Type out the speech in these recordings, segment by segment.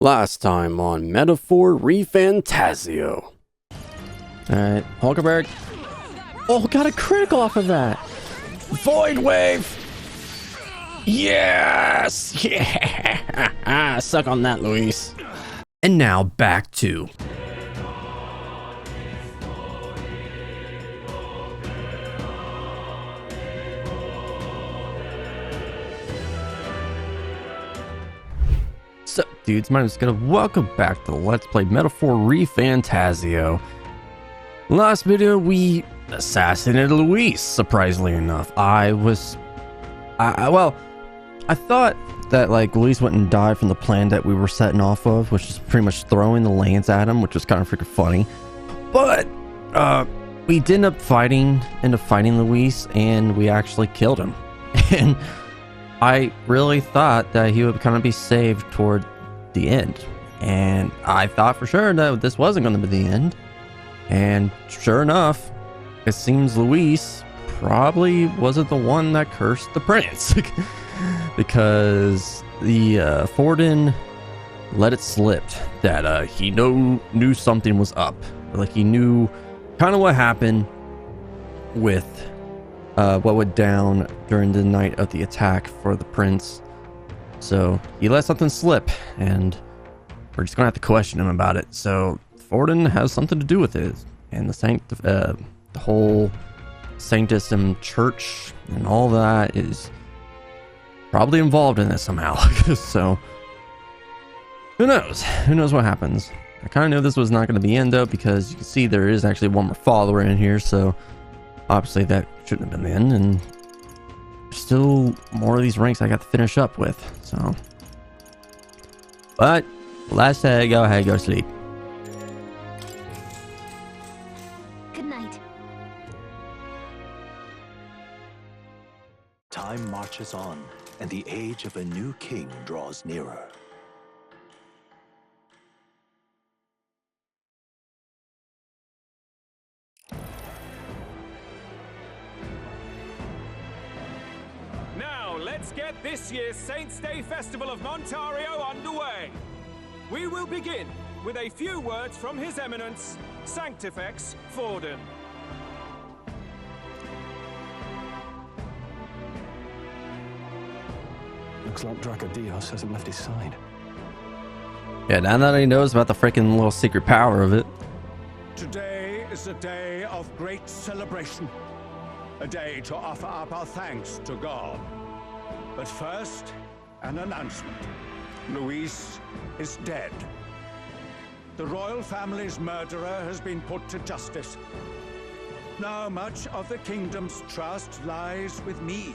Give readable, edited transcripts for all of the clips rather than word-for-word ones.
Last time on Metaphor ReFantazio. Alright, Hulkenberg. Oh, got a critical off of that. Void Wave! Yes! Yeah! Suck on that, Luis. And now back to... So, dudes, my name is gonna welcome back to the Let's Play Metaphor ReFantazio. Last video, we assassinated Luis, surprisingly enough. I thought that, like, Luis went and died from the plan that we were setting off of, which is pretty much throwing the lance at him, which was kind of freaking funny. But, we did end up fighting Luis, and we actually killed him. And I really thought that he would kind of be saved toward the end. And I thought for sure that this wasn't going to be the end. And sure enough, it seems Luis probably wasn't the one that cursed the prince. Because the Forden let it slip that he knew something was up. Like, he knew kind of what happened with what went down during the night of the attack for the prince. So he let something slip, and we're just gonna have to question him about it. So Forden has something to do with it, and the whole Sanctusum church and all that is probably involved in this somehow. So who knows what happens. I kind of knew this was not going to be the end, though, because you can see there is actually one more follower in here, so obviously that shouldn't have been the end, and still more of these ranks I got to finish up with. So, but let's go ahead and go to sleep. Good night. Time marches on, and the age of a new king draws nearer. Let's get this year's Saints' Day Festival of Montario underway. We will begin with a few words from His Eminence, Sanctifex Forden. Looks like Dracodios hasn't left his side. Yeah, now that he knows about the freaking little secret power of it. Today is a day of great celebration. A day to offer up our thanks to God. But first, an announcement. Luis is dead. The royal family's murderer has been put to justice. Now much of the kingdom's trust lies with me.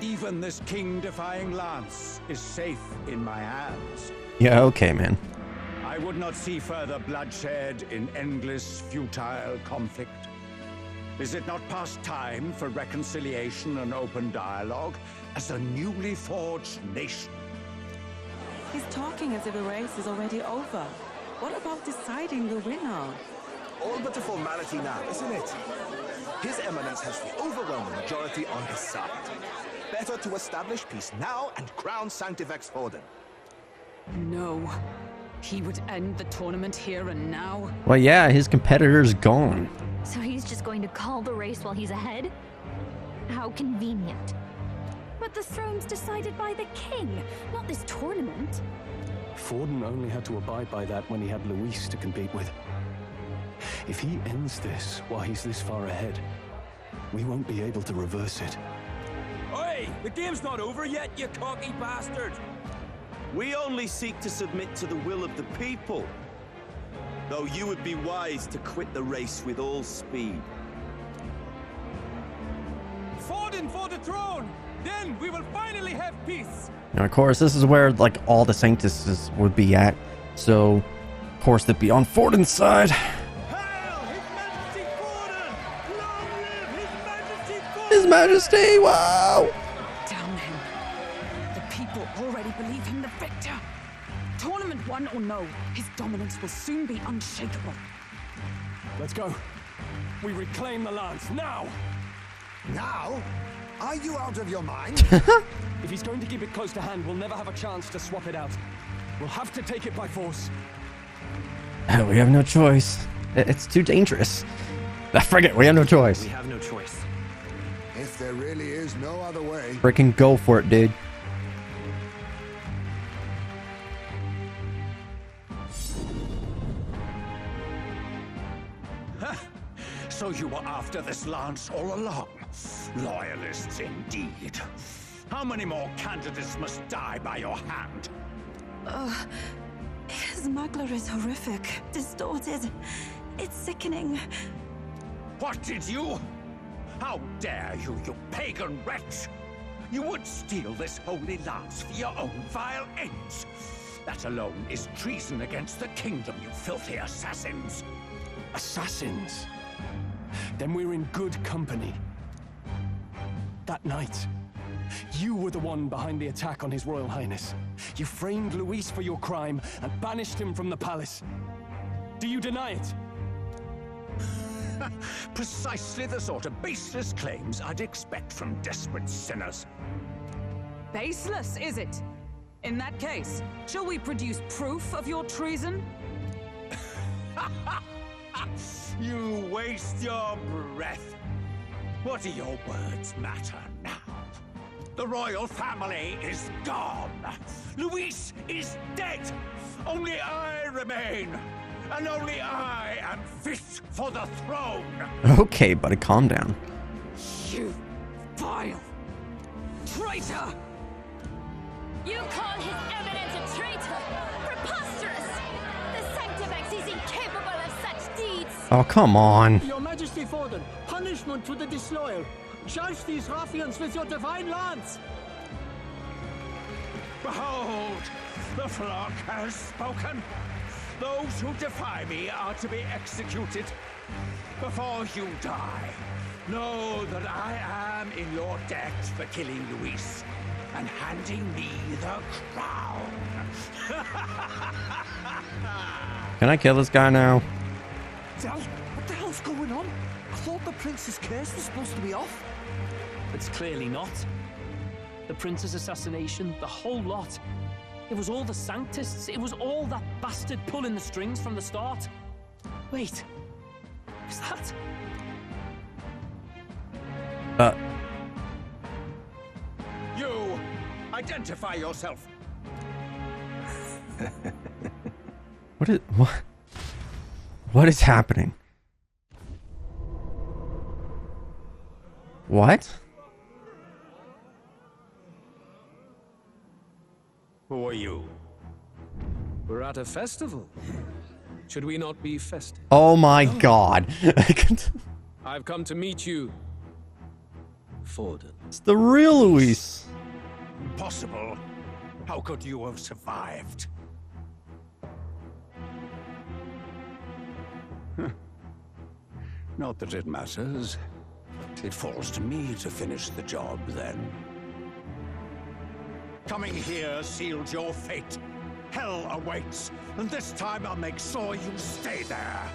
Even this king-defying lance is safe in my hands. Yeah, okay, man. I would not see further bloodshed in endless, futile conflict. Is it not past time for reconciliation and open dialogue as a newly forged nation? He's talking as if the race is already over. What about deciding the winner? All but a formality now, isn't it? His Eminence has the overwhelming majority on his side. Better to establish peace now and crown Sanctifex Forden. No. He would end the tournament here and now. Well, yeah, his competitor's gone. So he's just going to call the race while he's ahead? How convenient. But the throne's decided by the king, not this tournament. Forden only had to abide by that when he had Luis to compete with. If he ends this while he's this far ahead, we won't be able to reverse it. Oi! The game's not over yet, you cocky bastard! We only seek to submit to the will of the people. Though you would be wise to quit the race with all speed. Forden for the throne! Then we will finally have peace! And of course, this is where, like, all the Sanctuses would be at. So, of course, they'd be on Forden's side. Hail His Majesty Forden! Long live His Majesty Forden! His Majesty, wow! Damn him. The people already believe him the victor. Tournament won or no, his dominance will soon be unshakable. Let's go. We reclaim the lance now. Now? Are you out of your mind? If he's going to keep it close to hand, we'll never have a chance to swap it out. We'll have to take it by force. We have no choice. It's too dangerous. Forget, we have no choice. We have no choice. If there really is no other way. Freaking go for it, dude. So you were after this lance all along. Loyalists indeed. How many more candidates must die by your hand? His smuggler is horrific, distorted. It's sickening. What did you? How dare you, you pagan wretch! You would steal this holy lance for your own vile ends. That alone is treason against the kingdom, you filthy assassins. Assassins? Then we're in good company. That night, you were the one behind the attack on His Royal Highness. You framed Luis for your crime and banished him from the palace. Do you deny it? Precisely the sort of baseless claims I'd expect from desperate sinners. Baseless, is it? In that case, shall we produce proof of your treason? You waste your breath. What do your words matter now? The royal family is gone. Luis is dead. Only I remain. And only I am fit for the throne. Okay, buddy, calm down. You vile traitor! You call His Eminence a traitor? Preposterous! The Sanctivex is incapable of such deeds! Oh, come on. Your Majesty Forden, punishment to the disloyal. Judge these ruffians with your divine lance. Behold, the flock has spoken. Those who defy me are to be executed. Before you die, know that I am in your debt for killing Luis and handing me the crown. Can I kill this guy now? Dad, what the hell's going on? I thought the prince's curse was supposed to be off. It's clearly not. The prince's assassination, the whole lot. It was all the Sanctists. It was all that bastard pulling the strings from the start. Wait. Is that... You! Identify yourself! What is happening? What? Who are you? We're at a festival. Should we not be festive? Oh my god. I've come to meet you, Forden. It's the real Luis. Impossible. How could you have survived? Not that it matters. It falls to me to finish the job, then. Coming here sealed your fate. Hell awaits, and this time I'll make sure you stay there.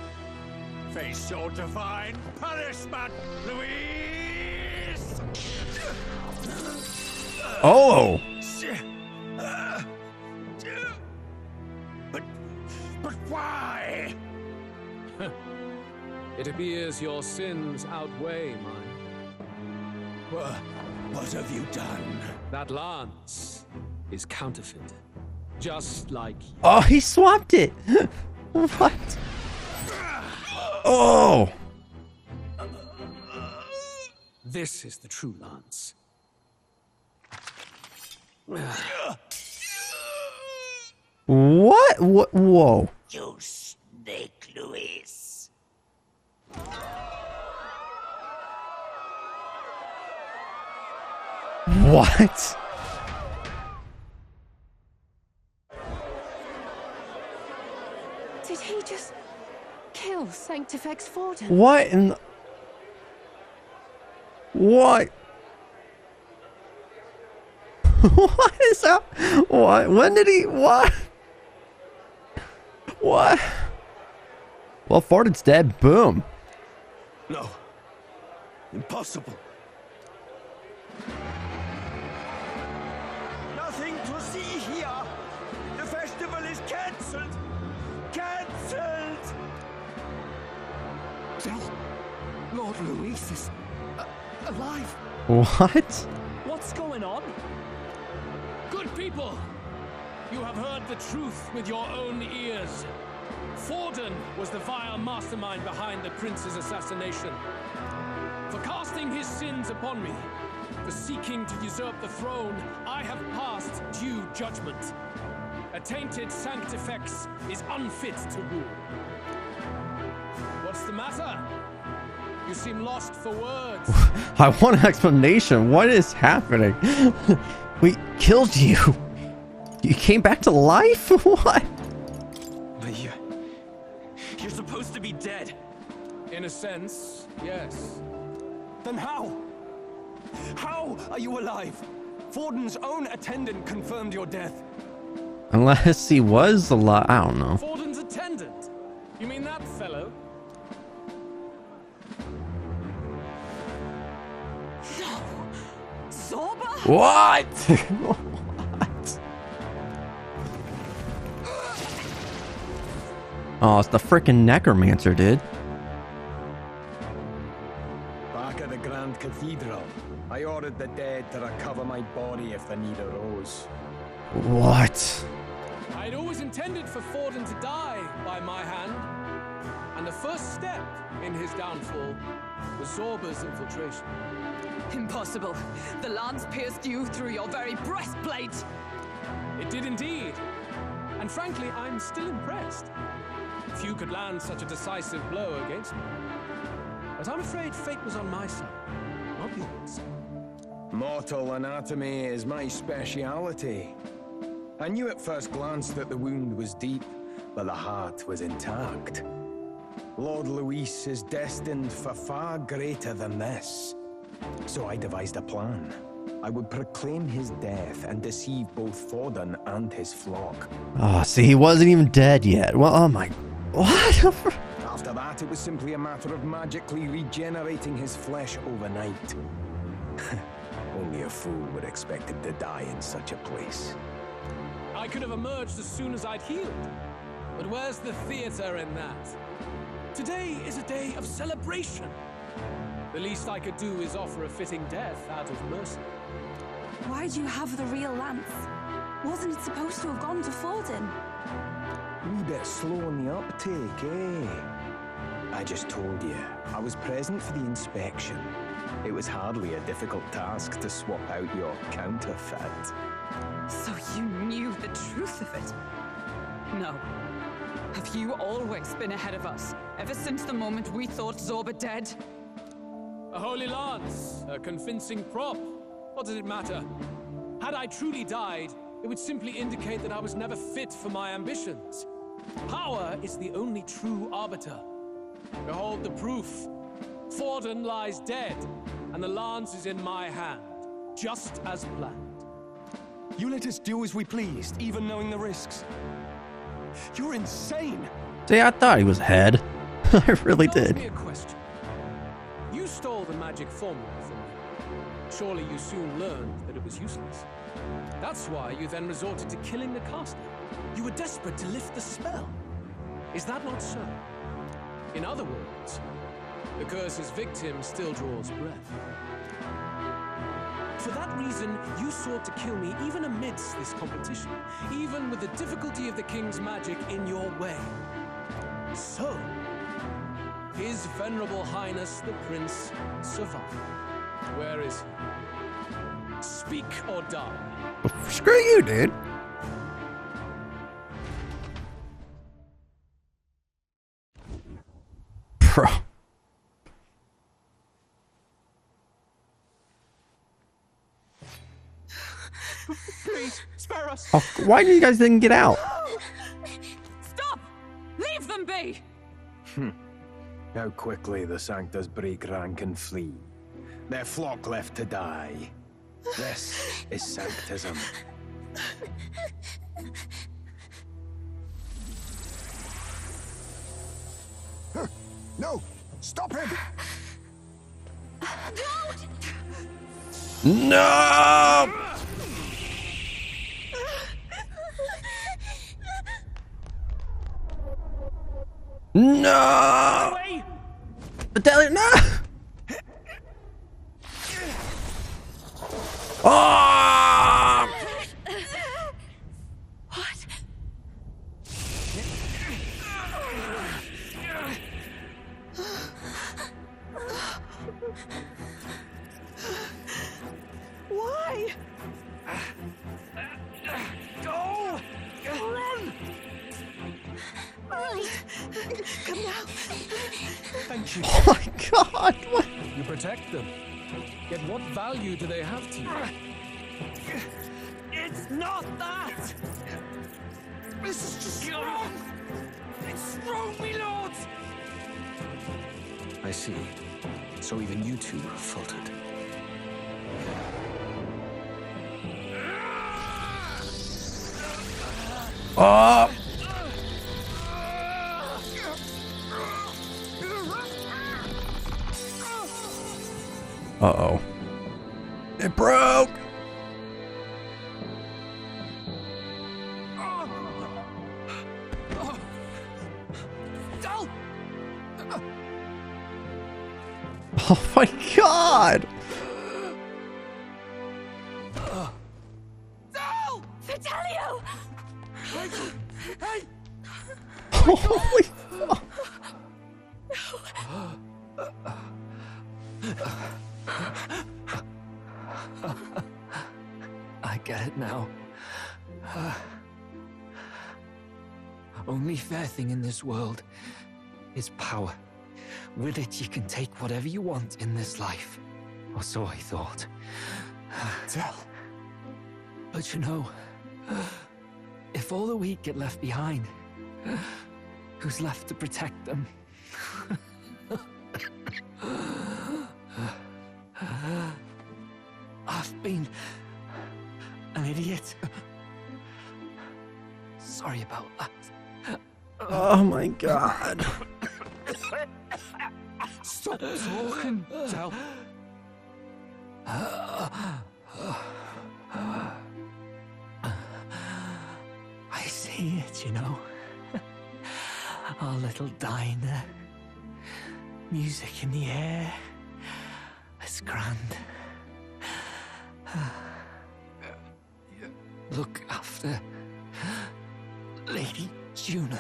Face your divine punishment, Luis! Oh! But why? It appears your sins outweigh mine. What have you done? That lance is counterfeit. Just like you. Oh, he swapped it! What? Oh! This is the true lance. What? What? Whoa. You snake, Luis. What? Did he just kill Sanctifex Forden? What in the... What? What is that? What? When did he... What? What? Well, Forden's dead. Boom. No. Impossible. Nothing to see here. The festival Lord Luis is alive. What? What's going on? Good people, you have heard the truth with your own ears. Forden was the vile mastermind behind the prince's assassination. For casting his sins upon me, for seeking to usurp the throne, I have passed due judgment. A tainted sanctifex is unfit to rule. What's the matter? You seem lost for words. I want an explanation. What is happening? We killed you. You came back to life? What? But you're supposed to be dead. In a sense, yes. Then how? How are you alive? Forden's own attendant confirmed your death. Unless he was alive. I don't know. Forden's attendant? You mean that fellow? No! Zorba? What? What? Oh, it's the frickin' necromancer, dude. Back at the Grand Cathedral, I ordered the dead to recover my body if the need arose. What? I'd always intended for Forden to die by my hand. And the first step in his downfall was Zorba's infiltration. Impossible. The lance pierced you through your very breastplate. It did indeed. And frankly, I'm still impressed. Few could land such a decisive blow against me. But I'm afraid fate was on my side, not yours. Mortal anatomy is my speciality. I knew at first glance that the wound was deep, but the heart was intact. Lord Luis is destined for far greater than this. So I devised a plan. I would proclaim his death and deceive both Forden and his flock. Oh, see, he wasn't even dead yet. Well, oh my... What? After that, it was simply a matter of magically regenerating his flesh overnight. Only a fool would expect him to die in such a place. I could have emerged as soon as I'd healed. But where's the theater in that? Today is a day of celebration. The least I could do is offer a fitting death out of mercy. Why do you have the real lance? Wasn't it supposed to have gone to Forden? A wee bit slow on the uptake, eh? I just told you, I was present for the inspection. It was hardly a difficult task to swap out your counterfeit. So you knew the truth of it? No. Have you always been ahead of us, ever since the moment we thought Zorba dead? A holy lance, a convincing prop. What does it matter? Had I truly died, it would simply indicate that I was never fit for my ambitions. Power is the only true arbiter. Behold the proof. Forden lies dead, and the lance is in my hand, just as planned. You let us do as we pleased, even knowing the risks. You're insane! See, I thought he was head. I really did. Ask me a question. You stole the magic formula from me. Surely you soon learned that it was useless. That's why you then resorted to killing the caster. You were desperate to lift the spell. Is that not so? In other words, the curse's victim still draws breath. For that reason, you sought to kill me even amidst this competition, even with the difficulty of the king's magic in your way. So, His Venerable Highness the Prince survived. Where is he? Speak or die. Screw you, dude. Bro. Please, spare us. Oh, why you guys didn't get out? Stop! Leave them be! How quickly the Sanctus break rank and flee. Their flock left to die. This is Sanctism. No! Stop him! No! No! Battalion, no! Ah! What? Why? Go! Run! Right. Come now. Thank you. Oh my God! What? You protect them. Yet what value do they have to you? It's not that! This is just wrong! It's wrong, me lords! I see. So even you two faltered. Oh! Uh-oh. It broke! Oh my God! Fidelio! Hey! Holy fuck! I get it now. Only fair thing in this world is power. With it, you can take whatever you want in this life. Or so I thought. Tell. But you know, if all the weak get left behind, who's left to protect them? I've been an idiot. Sorry about that. Oh my God. Stop talking, Tell. I see it, you know. Our little diner. Music in the air. It's grand. Look after Lady Juna.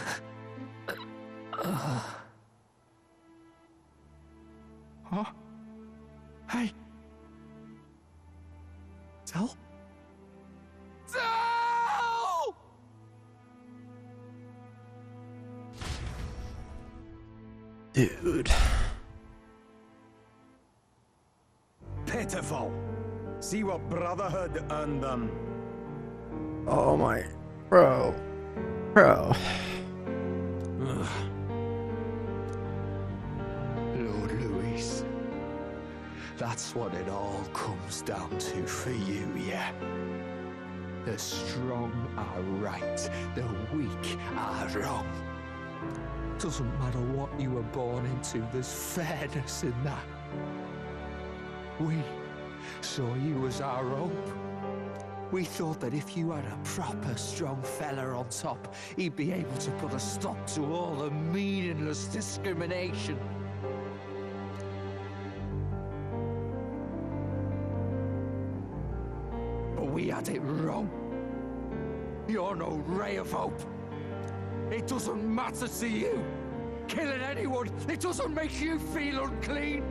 Huh? Hey. Tell? Tell! Dude. Pitiful. See what brotherhood earned them. Oh my... Bro. Bro. Lord Louis. That's what it all comes down to for you, yeah? The strong are right, the weak are wrong. Doesn't matter what you were born into, there's fairness in that. We saw you as our hope. We thought that if you had a proper strong fella on top, he'd be able to put a stop to all the meaningless discrimination. But we had it wrong. You're no ray of hope. It doesn't matter to you. Killing anyone, it doesn't make you feel unclean.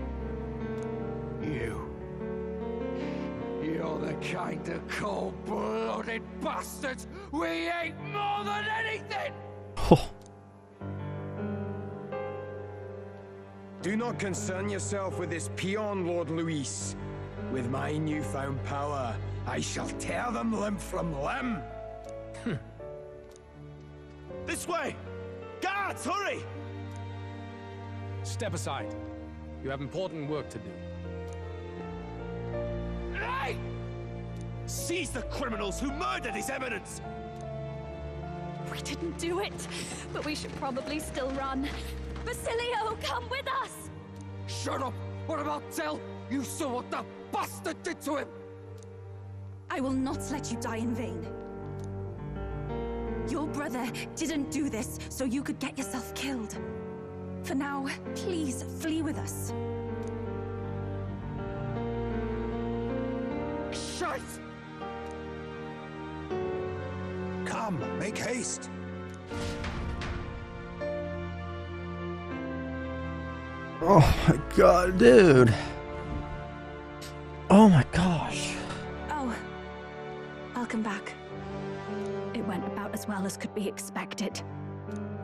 You're the kind of cold-blooded bastards we hate more than anything! Do not concern yourself with this peon, Lord Luis. With my newfound power, I shall tear them limb from limb. This way! Guards, hurry! Step aside. You have important work to do. Hey! Seize the criminals who murdered His Eminence! We didn't do it, but we should probably still run. Basilio, come with us! Shut up! What about Tell? You saw what that bastard did to him! I will not let you die in vain. Your brother didn't do this so you could get yourself killed. For now, please flee with us. Shut life! Come, make haste! Oh my god, dude. Oh my gosh. Oh, I'll come back. It went about as well as could be expected.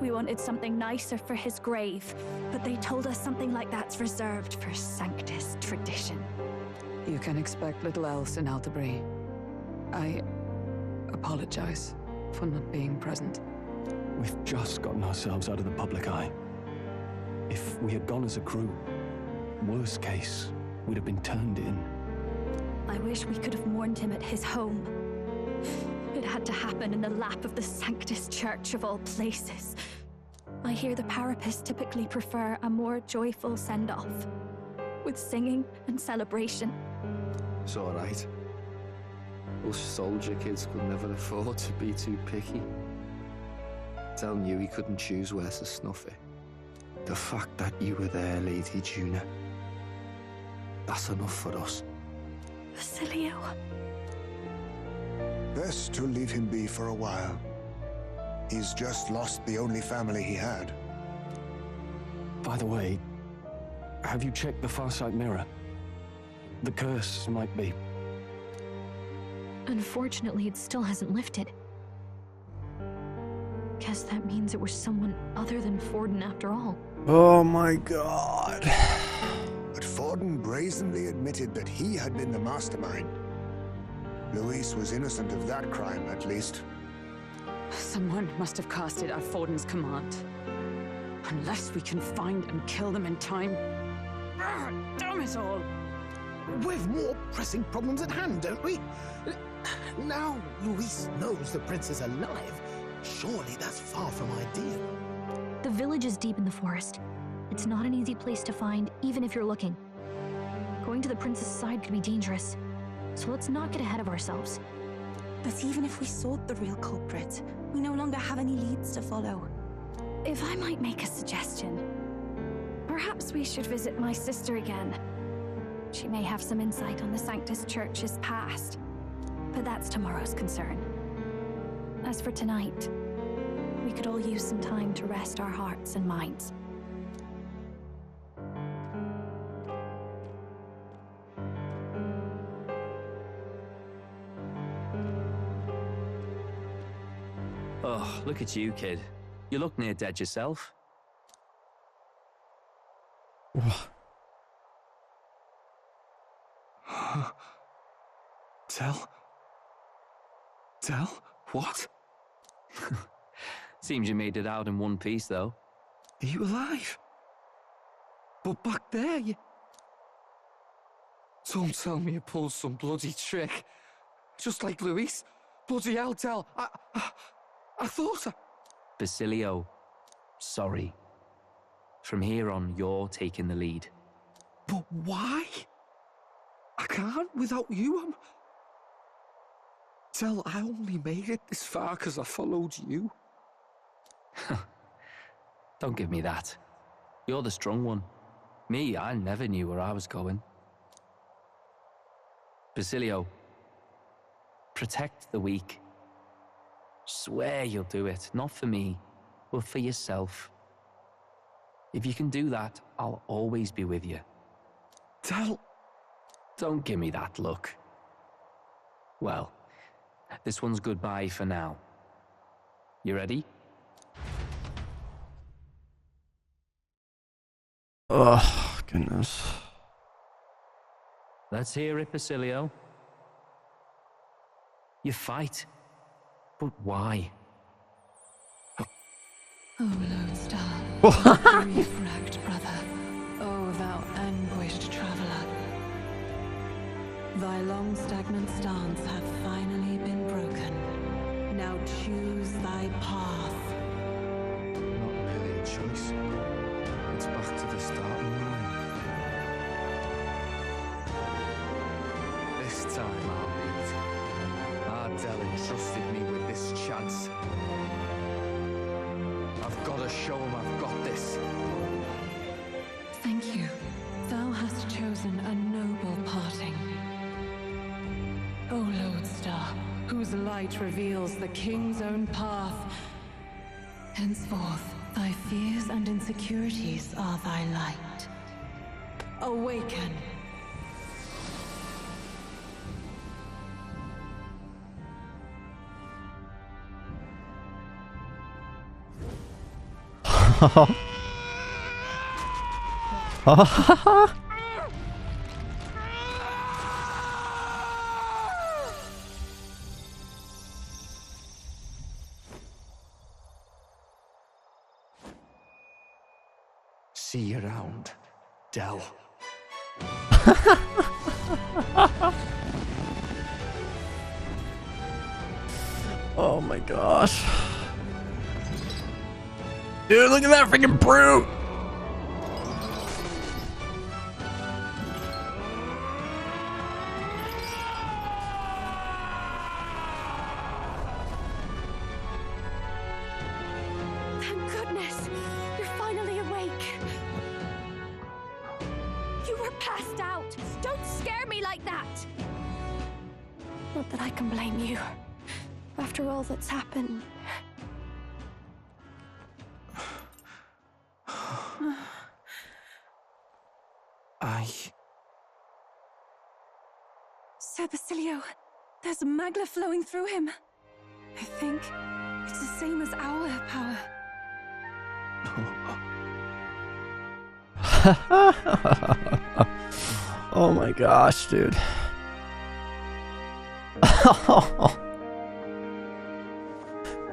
We wanted something nicer for his grave, but they told us something like that's reserved for Sanctus tradition. You can expect little else in Altabri. I apologize for not being present. We've just gotten ourselves out of the public eye. If we had gone as a crew, worst case, we'd have been turned in. I wish we could have mourned him at his home. It had to happen in the lap of the Sanctus Church of all places. I hear the Parapists typically prefer a more joyful send-off, with singing and celebration. It's all right. Us soldier kids could never afford to be too picky. Telling you he couldn't choose where to snuff it. The fact that you were there, Lady Juna, that's enough for us. Basilio. Best to leave him be for a while. He's just lost the only family he had. By the way, have you checked the Farsight mirror? The curse might be... Unfortunately, it still hasn't lifted. Guess that means it was someone other than Forden after all. Oh my god. But Forden brazenly admitted that he had been the mastermind. Luis was innocent of that crime, at least. Someone must have casted at Forden's command. Unless we can find and kill them in time. Damn it all! We've more pressing problems at hand, don't we? Now Luis knows the prince is alive. Surely that's far from ideal. The village is deep in the forest. It's not an easy place to find, even if you're looking. Going to the prince's side could be dangerous. So let's not get ahead of ourselves. But even if we sought the real culprit, we no longer have any leads to follow. If I might make a suggestion, perhaps we should visit my sister again. She may have some insight on the Sanctus Church's past, but that's tomorrow's concern. As for tonight, we could all use some time to rest our hearts and minds. Oh, look at you, kid. You look near dead yourself. Tell? What? Seems you made it out in one piece, though. Are you alive? But back there, you... Don't tell me you pulled some bloody trick. Just like Luis. Bloody hell, Tell. I thought I... Basilio, sorry. From here on, you're taking the lead. But why? I can't without you. Tell, I only made it this far because I followed you. Don't give me that. You're the strong one. Me, I never knew where I was going. Basilio, protect the weak. Swear you'll do it, not for me, but for yourself. If you can do that, I'll always be with you. Tell... Don't give me that look. Well, this one's goodbye for now. You ready? Oh, goodness. Let's hear it, Basilio. You fight. But why? Oh, Lone Star. Grief wrecked brother. Oh, thou anguished traveler. Thy long stagnant stance hath finally been broken. Now choose thy path. Not really a choice. It's back to the starting line. This time I'll lead. Ardell entrusted me with this chance. I've got to show him I've got this. Thank you. Thou hast chosen a noble parting. O light reveals the king's own path. Henceforth, thy fears and insecurities are thy light. Awaken. See you around, Del. Oh my gosh. Dude, look at that freaking brute! Thank goodness! You're finally awake! You were passed out! Don't scare me like that! Not that I can blame you. After all that's happened. Sir Basilio, there's magla flowing through him. I think it's the same as our power. Oh my gosh, dude.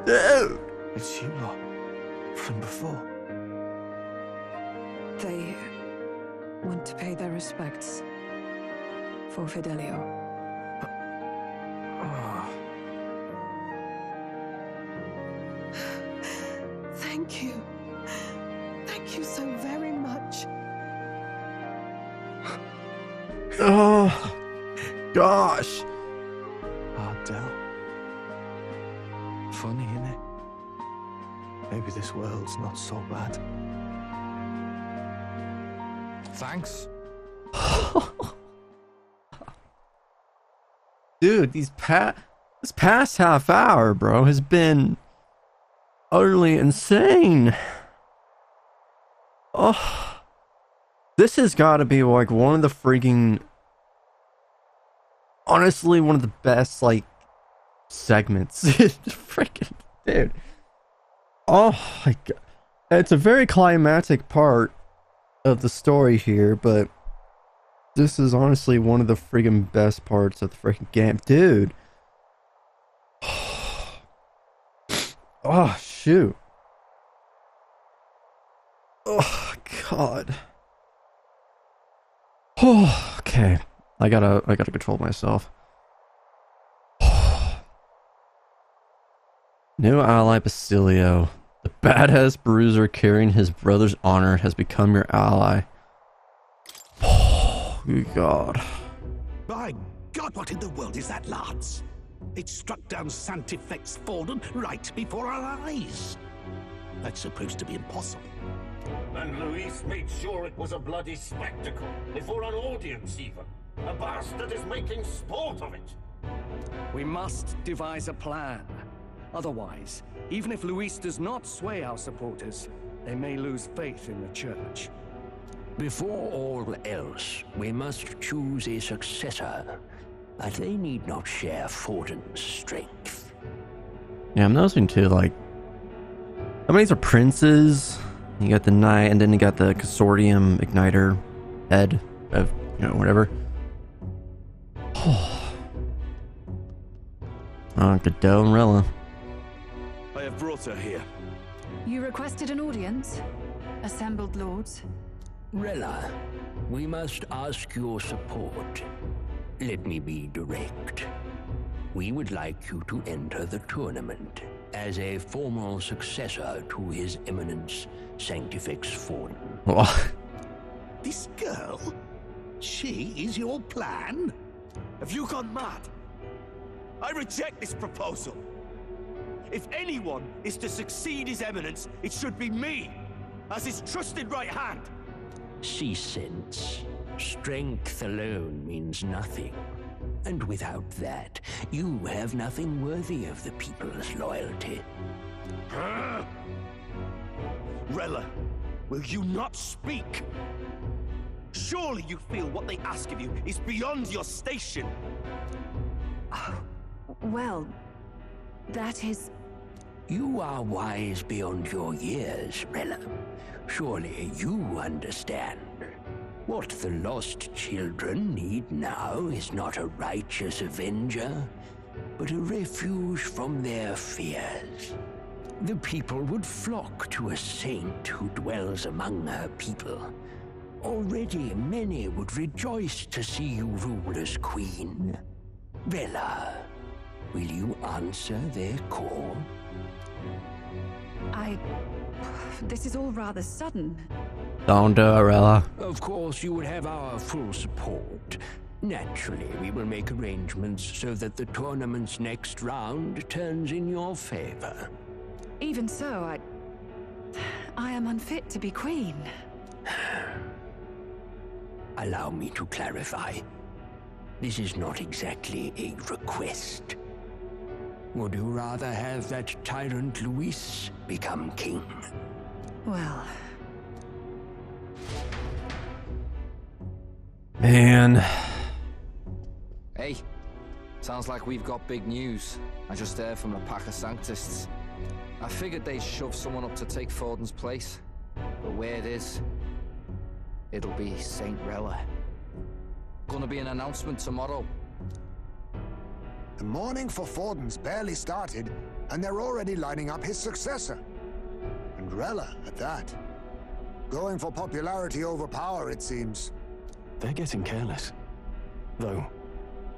Dude! It's you lot from before. They want to pay their respects for Fidelio. Thank you. Thank you so very much. Oh gosh. Del. Funny, innit? Maybe this world's not so bad. Thanks. Dude, this past half hour, bro, has been utterly insane. Oh, this has got to be like one of the freaking, honestly, one of the best like segments. Freaking dude. Oh my god, it's a very climactic part of the story here, but this is honestly one of the freaking best parts of the freaking game, dude. Oh shoot. Oh god. Oh, okay. I gotta control myself. New ally Basilio. The badass bruiser carrying his brother's honor has become your ally. Oh god. By God, what in the world is that, lads? It struck down Santifex Forden right before our eyes. That's supposed to be impossible. And Luis made sure it was a bloody spectacle, before an audience even. A bastard is making sport of it. We must devise a plan. Otherwise, even if Luis does not sway our supporters, they may lose faith in the church. Before all else, we must choose a successor. But they need not share Forden's strength. Yeah, I'm noticing too, like, how many are princes? You got the knight, and then you got the consortium igniter head of, you know, whatever. Oh, Godot and Rella. I have brought her here. You requested an audience? Assembled lords? Rella, we must ask your support. Let me be direct. We would like you to enter the tournament as a formal successor to His Eminence Sanctifex Forden. What? This girl? She is your plan? Have you gone mad? I reject this proposal. If anyone is to succeed His Eminence, it should be me, as his trusted right hand. See sense. Strength alone means nothing. And without that, you have nothing worthy of the people's loyalty. Rella, will you not speak? Surely you feel what they ask of you is beyond your station. Well, that is... You are wise beyond your years, Rella. Surely you understand. What the lost children need now is not a righteous avenger, but a refuge from their fears. The people would flock to a saint who dwells among her people. Already many would rejoice to see you rule as queen. Rella, will you answer their call? This is all rather sudden. Don't do it, Rella. Of course, you would have our full support. Naturally, we will make arrangements so that the tournament's next round turns in your favor. Even so, I am unfit to be queen. Allow me to clarify. This is not exactly a request. Would you rather have that tyrant Luis become king? Well... Man. Hey, sounds like we've got big news. I just heard from a pack of Sanctists. I figured they'd shove someone up to take Forden's place. But where it is, it'll be Saint Rella. Gonna be an announcement tomorrow. The mourning for Forden's barely started, and they're already lining up his successor. And Rella, at that. Going for popularity over power, it seems. They're getting careless. Though,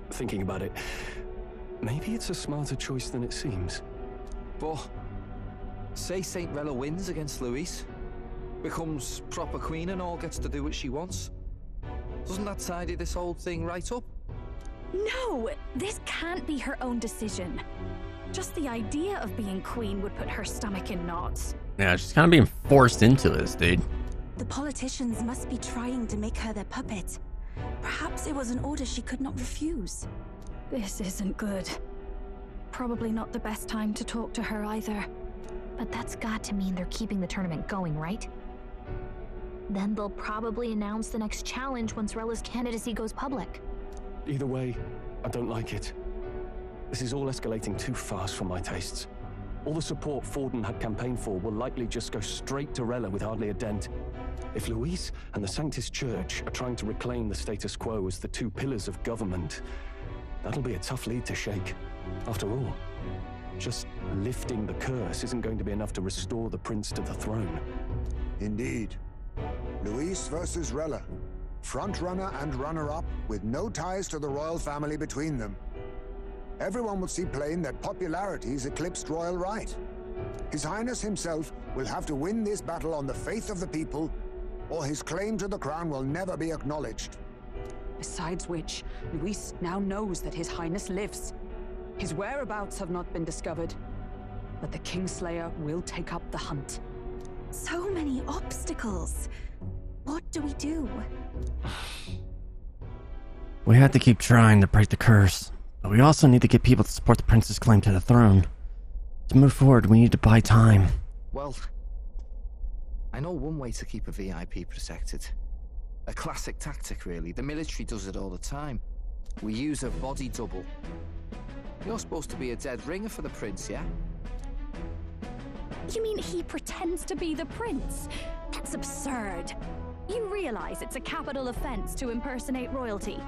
thinking about it, maybe it's a smarter choice than it seems. But, say Saint Rella wins against Luis, becomes proper queen and all, gets to do what she wants. Doesn't that tidy this whole thing right up? No, this can't be her own decision. Just the idea of being queen would put her stomach in knots. Yeah, she's kind of being forced into this, dude. The politicians must be trying to make her their puppet. Perhaps it was an order she could not refuse. This isn't good. Probably not the best time to talk to her either. But that's got to mean they're keeping the tournament going, right? Then they'll probably announce the next challenge once Rella's candidacy goes public. Either way, I don't like it. This is all escalating too fast for my tastes. All the support Forden had campaigned for will likely just go straight to Rella with hardly a dent. If Luis and the Sanctist Church are trying to reclaim the status quo as the two pillars of government, that'll be a tough lead to shake. After all, just lifting the curse isn't going to be enough to restore the prince to the throne. Indeed. Luis versus Rella. Frontrunner and runner-up with no ties to the royal family between them. Everyone will see plain that popularity's eclipsed royal right. His Highness himself will have to win this battle on the faith of the people, or his claim to the crown will never be acknowledged. Besides which, Luis now knows that His Highness lives. His whereabouts have not been discovered, but the Kingslayer will take up the hunt. So many obstacles. What do we do? We have to keep trying to break the curse, but we also need to get people to support the prince's claim to the throne. To move forward, we need to buy time. Well, I know one way to keep a VIP protected. A classic tactic, really. The military does it all the time. We use a body double. You're supposed to be a dead ringer for the prince, yeah? You mean he pretends to be the prince? That's absurd. You realize it's a capital offense to impersonate royalty.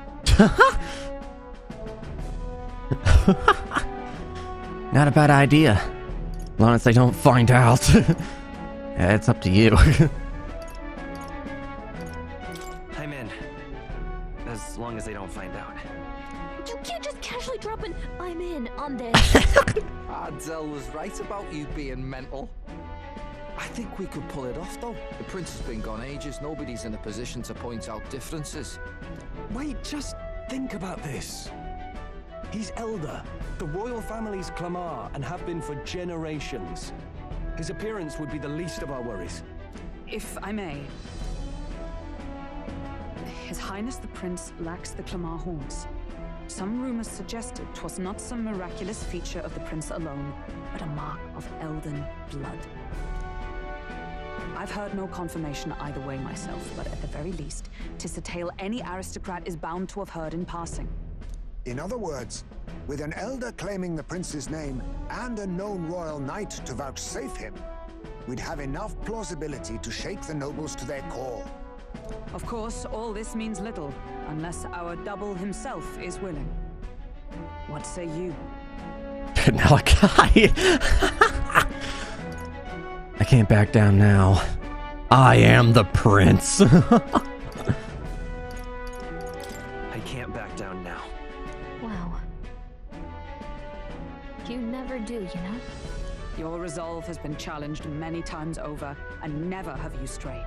Not a bad idea. As long as they don't find out. Yeah, it's up to you. I'm in. As long as they don't find out. You can't just casually drop an "I'm in" on this. Adele was right about you being mental. I think we could pull it off, though. The prince has been gone ages. Nobody's in a position to point out differences. Wait, just think about this. He's elder, the royal family's Clamar, and have been for generations. His appearance would be the least of our worries. If I may. His Highness the Prince lacks the Clamar horns. Some rumors suggested 'twas not some miraculous feature of the prince alone, but a mark of elden blood. I've heard no confirmation either way myself, but at the very least, 'tis a tale any aristocrat is bound to have heard in passing. In other words, with an elder claiming the prince's name and a known royal knight to vouchsafe him, we'd have enough plausibility to shake the nobles to their core. Of course, all this means little, unless our double himself is willing. What say you? Malachi. I can't back down now. I am the prince. I can't back down now. Wow. You never do, you know? Your resolve has been challenged many times over, and never have you strayed.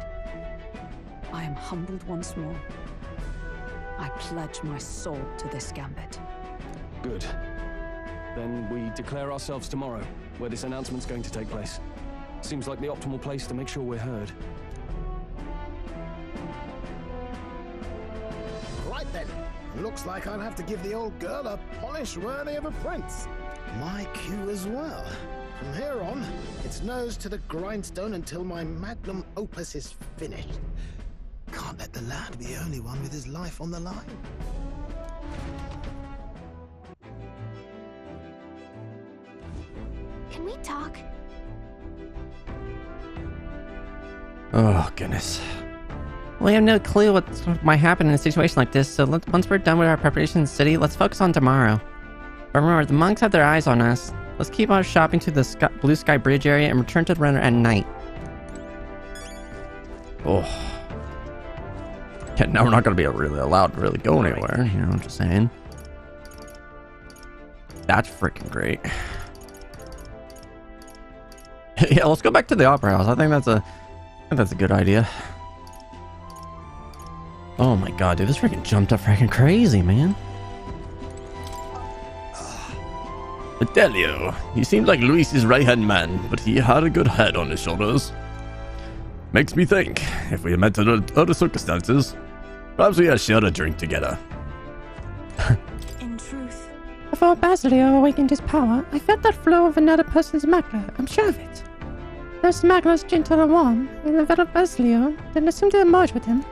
I am humbled once more. I pledge my soul to this gambit. Good. Then we declare ourselves tomorrow, where this announcement's going to take place. Seems like the optimal place to make sure we're heard. Right then. Looks like I'll have to give the old girl a polish worthy of a prince. My cue as well. From here on, it's nose to the grindstone until my magnum opus is finished. Can't let the lad be the only one with his life on the line. Can we talk? Oh, goodness. We have no clue what might happen in a situation like this, so once we're done with our preparations in the city, let's focus on tomorrow. But remember, the monks have their eyes on us. Let's keep on shopping to the Blue Sky Bridge area and return to the runner at night. Oh. Yeah, now we're not going to be really allowed to really go anywhere, you know, I'm just saying. That's freaking great. Yeah, let's go back to the Opera House. I think that's a good idea. Oh my god, dude, this freaking jumped up freaking crazy, man. Fidelio, he seemed like Luis's right-hand man, but he had a good head on his shoulders. Makes me think, if we had met under other circumstances, perhaps we had shared a drink together. In truth, before Basilio awakened his power, I felt that flow of another person's magna. I'm sure of it. This magna is gentle and warm, and the that of Basilio didn't seem to emerge with him.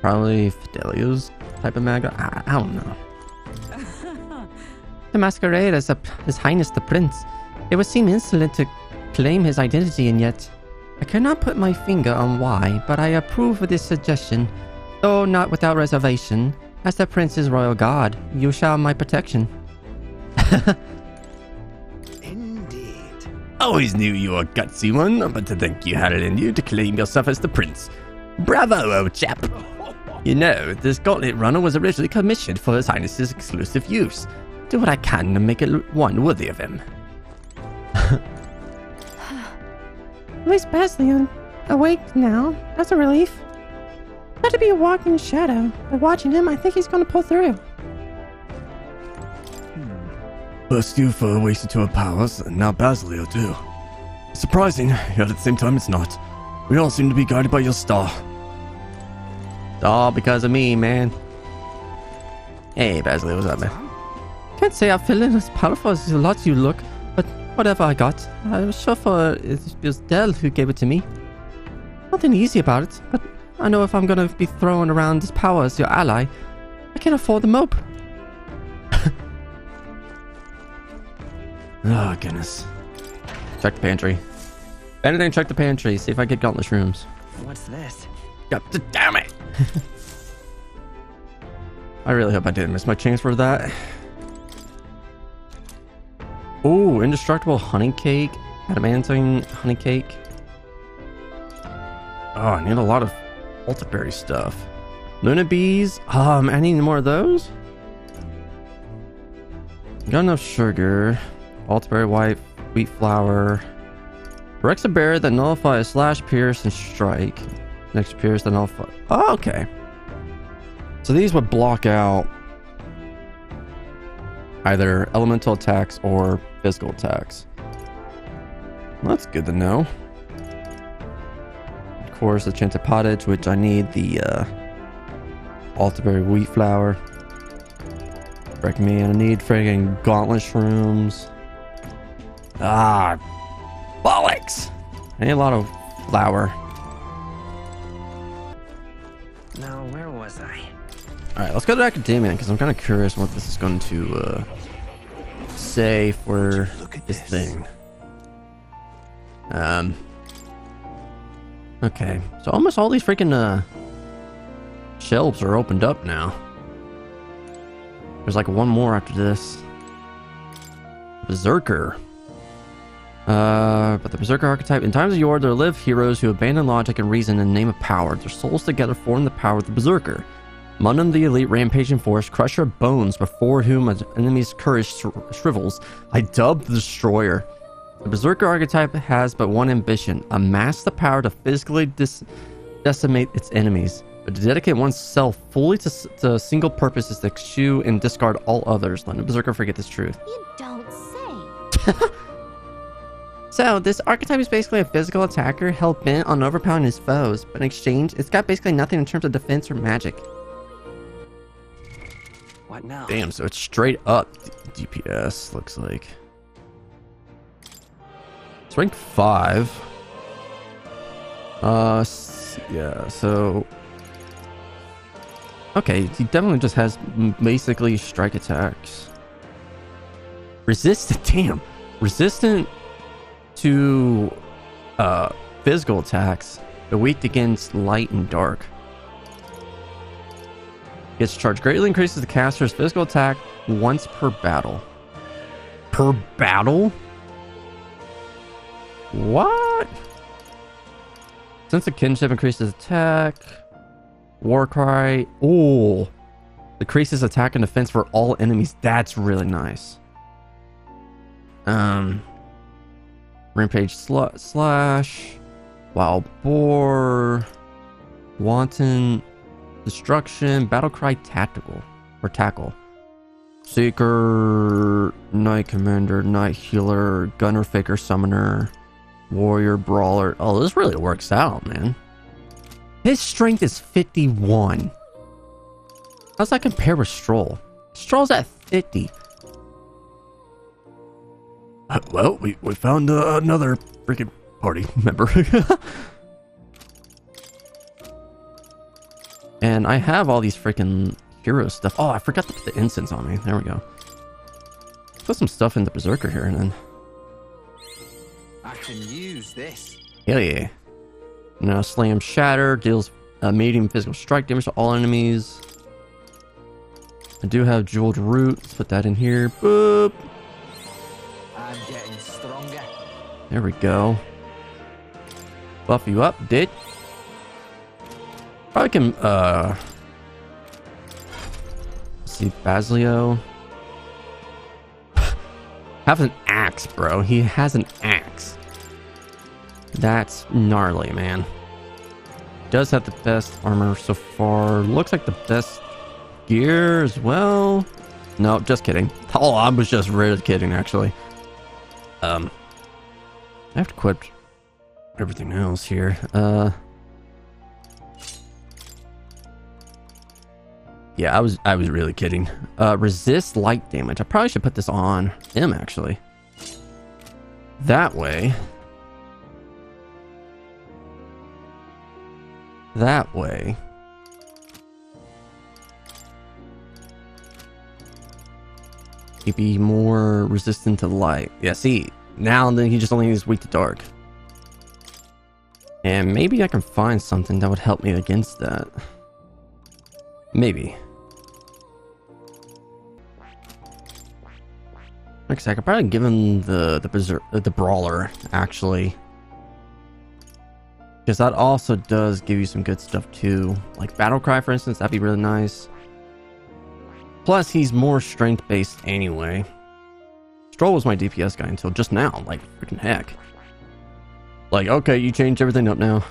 Probably Fidelio's type of magna. I don't know. To masquerade as His Highness the Prince, it would seem insolent to claim his identity, and yet I cannot put my finger on why, but I approve of this suggestion, though not without reservation. As the Prince's royal guard, you shall have my protection. Always knew you were a gutsy one, but to think you had it in you to claim yourself as the prince. Bravo, old chap. You know, this gauntlet runner was originally commissioned for His Highness's exclusive use. Do what I can to make it one worthy of him. At least Basilio awake now. That's a relief. Better be a walking shadow. By watching him, I think he's going to pull through. First Yufa wasted to her powers, and now Basilio too. Surprising, yet at the same time it's not. We all seem to be guided by your star. It's all because of me, man. Hey, Basilio, what's up, man? Can't say I feel as powerful as a lot you look, but whatever I got, I was sure for it was Del who gave it to me. Nothing easy about it, but I know if I'm gonna be throwing around this power as your ally, I can afford the mope. Oh, goodness. Check the pantry. If anything, check the pantry. See if I get gauntlet shrooms. What's this? God damn it! I really hope I didn't miss my chance for that. Oh, indestructible honey cake. Adamantine honey cake. Oh, I need a lot of multiberry stuff. Luna bees. I need more of those. Got enough sugar. Multiberry white, wheat flour. Rexa bear that nullifies slash, pierce, and strike. Next pierce, then nullify. Oh, okay. So these would block out either elemental attacks or physical attacks. Well, that's good to know. Of course, the Enchanted Pottage, which I need the Altaberry wheat flour. Frick me, I need friggin' gauntlet shrooms. Ah, bollocks! I need a lot of flour. Now, where was I? Alright, let's go to Academia, because I'm kind of curious what this is going to say for this thing. Okay, so almost all these freaking shelves are opened up now. There's like one more after this. Berserker. But the Berserker archetype. In times of yore, there live heroes who abandon logic and reason in the name of power. Their souls together form the power of the Berserker. Munum the elite rampaging force, crusher of bones, before whom an enemy's courage shrivels. I dub the Destroyer. The Berserker archetype has but one ambition: amass the power to physically decimate its enemies. But to dedicate oneself fully to a single purpose is to eschew and discard all others. Let the Berserker forget this truth. You don't say. So, this archetype is basically a physical attacker hell-bent on overpowering his foes, but in exchange, it's got basically nothing in terms of defense or magic. What now? Damn, so it's straight up DPS, looks like. It's rank 5. Yeah, so... Okay, he definitely just has basically strike attacks. Resistant, damn. Resistant to physical attacks, but weak against light and dark. Gets charged. Greatly increases the caster's physical attack once per battle. Per battle? What? Since the kinship increases attack, Warcry. Oh, decreases attack and defense for all enemies. That's really nice. Rampage slash, Wild Boar, Wanton Destruction, Battlecry Tactical or Tackle, Seeker, Knight Commander, Knight Healer, Gunner Faker Summoner, Warrior Brawler. Oh, this really works out, man. His strength is 51. How's that compare with Stroll? Stroll's at 50. Well, we found another freaking party member. And I have all these freaking hero stuff. Oh, I forgot to put the incense on me. There we go. Put some stuff in the Berserker here and then. I can use this. Hell yeah. Now Slam Shatter deals medium physical strike damage to all enemies. I do have Jeweled Root. Let's put that in here. Boop. I'm getting stronger. There we go. Buff you up, did. Probably can let's see, Basilio. Have an axe, bro. He has an axe. That's gnarly, man. Does have the best armor so far. Looks like the best gear as well. No, just kidding. Oh, I was just really kidding, actually. I have to equip everything else here. Yeah, I was really kidding. Resist light damage. I probably should put this on him, actually. That way. That way. He'd be more resistant to light. Yeah, see. Now and then he just only is weak to dark. And maybe I can find something that would help me against that. Maybe. Like I said, I could probably give him the brawler, actually. Because that also does give you some good stuff too. Like Battlecry, for instance, that'd be really nice. Plus, he's more strength-based anyway. Stroll was my DPS guy until just now. Like, freaking heck. Like, okay, you changed everything up now.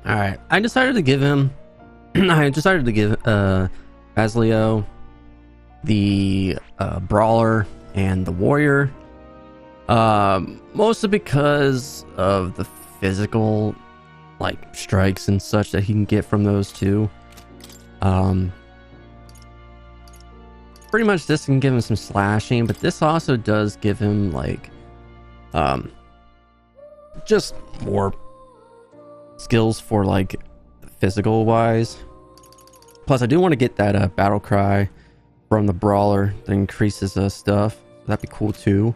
Alright, I decided to give him... Basilio, the Brawler, and the Warrior. Mostly because of the physical like strikes and such that he can get from those too. Pretty much this can give him some slashing, but this also does give him like just more skills for like physical wise. Plus I do want to get that battle cry from the brawler that increases stuff. That'd be cool too.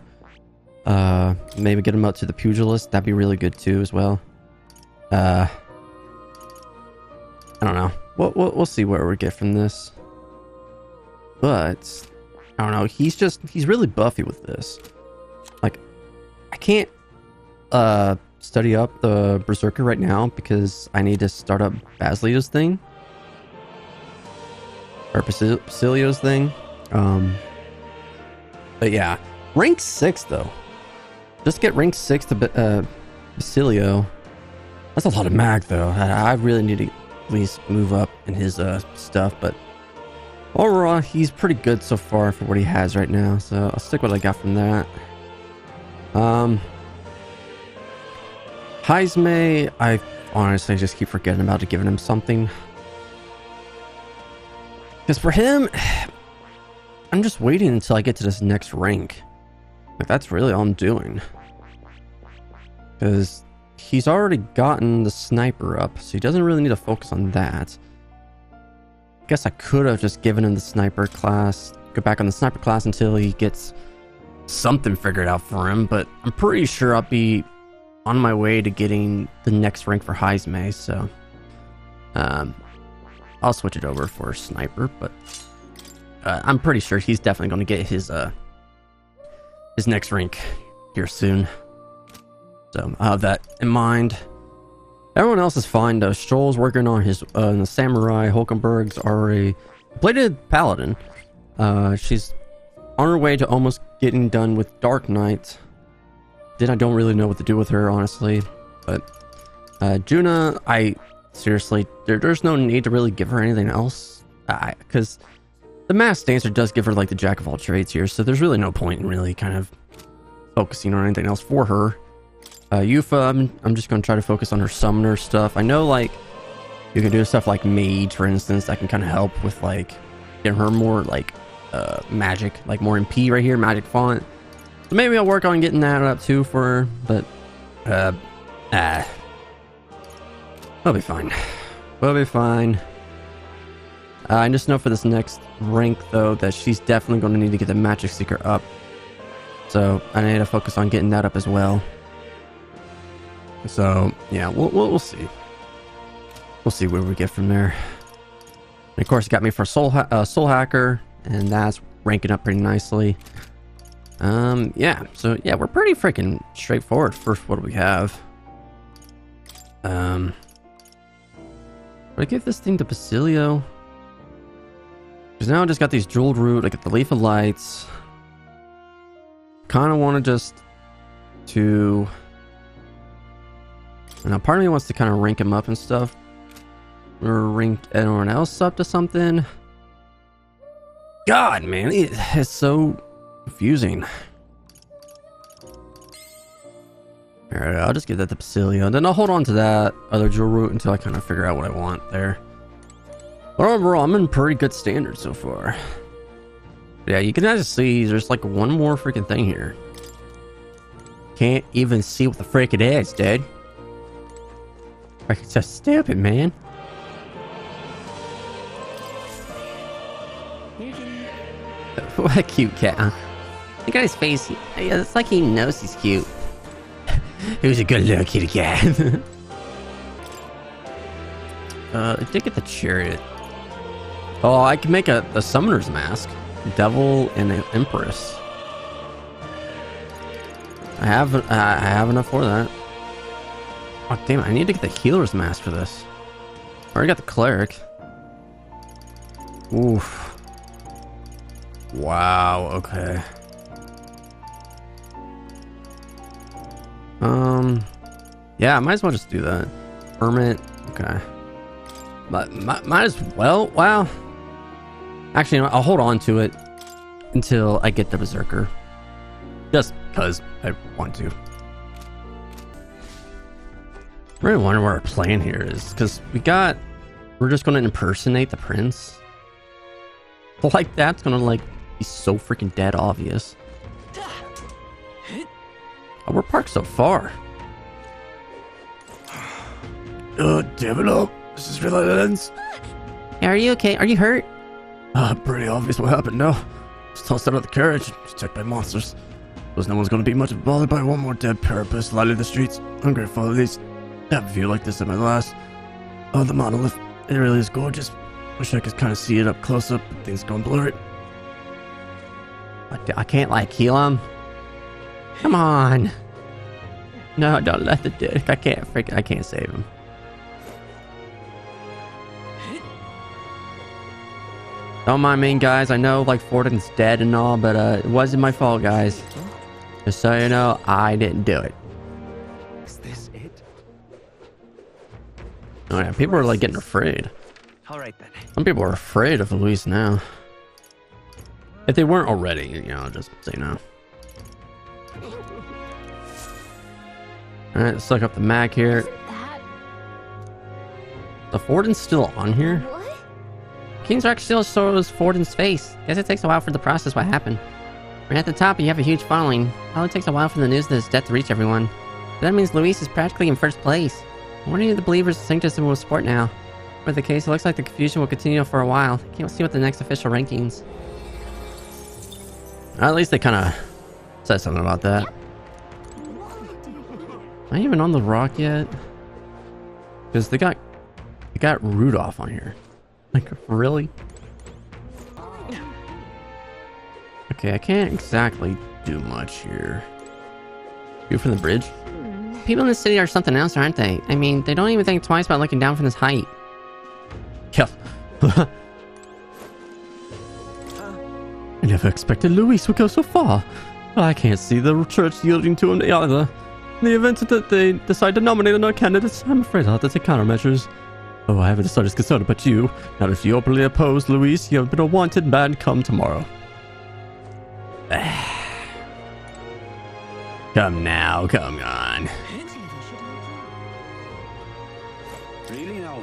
Maybe get him up to the pugilist. That'd be really good too as well. I don't know. We'll see where we get from this. But I don't know. He's really buffy with this. Like, I can't study up the Berserker right now because I need to start up Basilio's thing. Or Basilio's thing. But yeah. Rank 6 though. Just get rank 6 to Basilio. That's a lot of mag though. I really need to at least move up in his stuff, but overall he's pretty good so far for what he has right now, so I'll stick with what I got from that. Heisme, I honestly just keep forgetting about it, giving him something. Because for him, I'm just waiting until I get to this next rank. Like, that's really all I'm doing. Because he's already gotten the sniper up, so he doesn't really need to focus on that. I guess I could have just given him the sniper class, go back on the sniper class until he gets something figured out for him, but I'm pretty sure I'll be on my way to getting the next rank for Heisme, so I'll switch it over for sniper, but I'm pretty sure he's definitely going to get his next rank here soon. So I'll have that in mind. Everyone else is fine though. Stroll's working on his the samurai. Hulkenberg's already completed paladin. She's on her way to almost getting done with Dark Knight. Then I don't really know what to do with her, honestly. But Juna, I seriously, there's no need to really give her anything else, because the Masked Dancer does give her like the jack of all trades here, so there's really no point in really kind of focusing on anything else for her. Yufa, I'm just going to try to focus on her summoner stuff. I know like you can do stuff like Mage, for instance, that can kind of help with like getting her more like magic, like more MP right here, magic font. So maybe I'll work on getting that up too for her, but we'll be fine. We'll be fine. I just know for this next rank though that she's definitely going to need to get the Magic Seeker up. So I need to focus on getting that up as well. So yeah, we'll see. We'll see where we get from there. And of course, it got me for Soul Hacker, and that's ranking up pretty nicely. Yeah. So yeah, we're pretty freaking straightforward. First, what do we have? Would I give this thing to Basilio? Because now I just got these jeweled root. I get the Leaf of Lights. Kind of want to just to. Now, part of me wants to kind of rank him up and stuff. Or rank anyone else up to something. God, man, it's so confusing. Alright, I'll just give that to Basilio. Then I'll hold on to that other jewel root until I kind of figure out what I want there. But overall, I'm in pretty good standards so far. Yeah, you can just see there's like one more freaking thing here. Can't even see what the frick it is, dude. It's so stupid, man. What a cute cat, huh? Look at his face. It's like he knows he's cute. Who's a good little kitty cat? I did get the chariot. Oh, I can make a summoner's mask. Devil and an Empress. I have enough for that. Oh damn it, I need to get the healer's mask for this. I already got the cleric. Oof. Wow, okay. Yeah, I might as well just do that. Hermit, okay. But might as well, wow. Actually, I'll hold on to it until I get the Berserker. Just because I want to. I really wonder what our plan here is, because we're just gonna impersonate the prince. Like that's gonna like be so freaking dead obvious. Oh, we're parked so far. Damn it up. This is really ends. Hey, are you okay? Are you hurt? Pretty obvious what happened now. Just tossed out of the carriage, attacked by monsters. Suppose no one's gonna be much bothered by one more dead parapet lighting the streets. Ungrateful, at least. Have a view like this at my last. Oh, the monolith. It really is gorgeous. Wish I could kind of see it up close up, but things gone blurry. I can't like heal him. Come on. No, don't let the dick. I can't save him. Don't mind me, guys. I know like Fortin's dead and all, but it wasn't my fault, guys. Just so you know, I didn't do it. Is this it? Oh yeah, people are like getting afraid. All right then. Some people are afraid of Luis now. If they weren't already, you know, just say no. Alright, let's look up the mag here. The Fortin's still on here? King's Rock still shows Fortin's face. Guess it takes a while for the process what happened. Right at the top, you have a huge following. Probably takes a while for the news of his death to reach everyone. But that means Luis is practically in first place. What are the believers Sanctus will support now? For the case, it looks like the confusion will continue for a while. Can't see what the next official rankings. At least they kind of said something about that. Am I even on the rock yet? Because they got Rudolph on here. Like, really? Okay, I can't exactly do much here. View from the bridge? People in the city are something else, aren't they? I mean, they don't even think twice about looking down from this height. Yeah. I never expected Luis would go so far. But I can't see the church yielding to him either. In the event that they decide to nominate another candidate, I'm afraid I'll have to take countermeasures. Oh, I haven't the slightest concern about you. Not if you openly oppose Luis, you have been a wanted man come tomorrow. Come now, come on. Really now?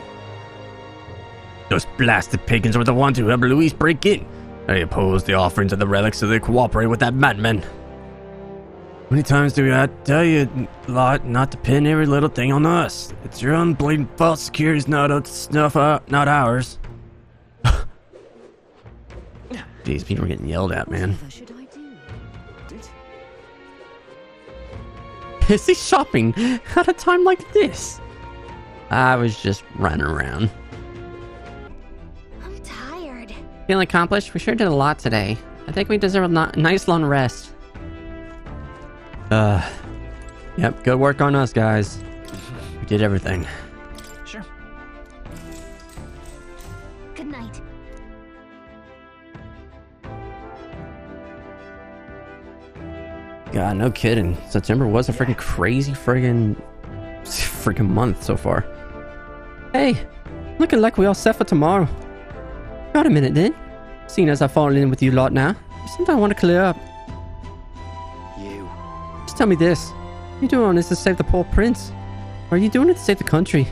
Those blasted pagans were the ones who helped Luis break in. They opposed the offerings of the relics, so they cooperate with that madman. How many times do we have to tell you lot not to pin every little thing on us? It's your own blatant false security's not up to snuff, not ours. These people are getting yelled at, man. Is he shopping at a time like this? I was just running around. I'm tired. Feeling accomplished? We sure did a lot today. I think we deserve a nice long rest. Yep, good work on us, guys. We did everything. Sure. Good night. God, no kidding. September was a freaking crazy freaking month so far. Hey, looking like we all set for tomorrow. Got a minute then. Seeing as I've fallen in with you lot now, there's something I want to clear up. You. Just tell me this. Are you doing this to save the poor prince? Or are you doing it to save the country?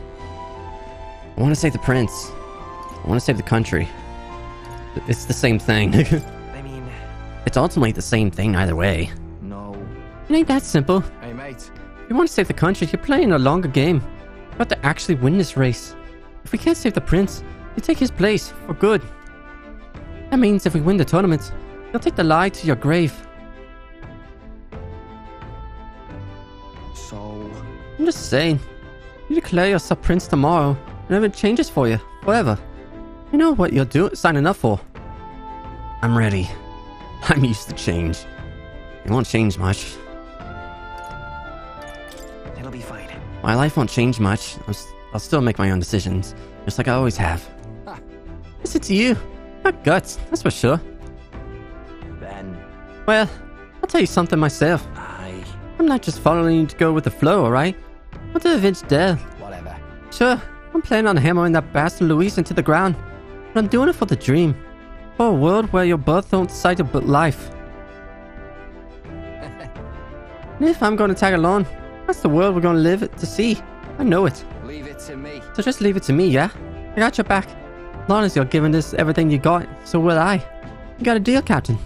I want to save the prince. I want to save the country. It's the same thing. I mean... It's ultimately the same thing either way. No. It ain't that simple. Hey, mate. If you want to save the country, you're playing a longer game. You have to actually win this race. If we can't save the prince, you take his place for good. That means if we win the tournament, you'll take the lie to your grave. So... I'm just saying. You declare yourself prince tomorrow, and everything changes for you, forever. You know what you're signing up for. I'm ready. I'm used to change. It won't change much. It'll be fine. My life won't change much. I'll still make my own decisions, just like I always have. Listen to you. Not guts, that's for sure. Then... Well, I'll tell you something myself. I'm not just following you to go with the flow, alright? I'll do avenge death. Whatever. Sure, I'm planning on hammering that bastard Luis into the ground. But I'm doing it for the dream. For a world where your birth don't decide your life. And if I'm going to tag along, that's the world we're going to live to see. I know it. Leave it to me. So just leave it to me, yeah? I got your back. As long as you're giving this everything you got, so will I. You got a deal, Captain.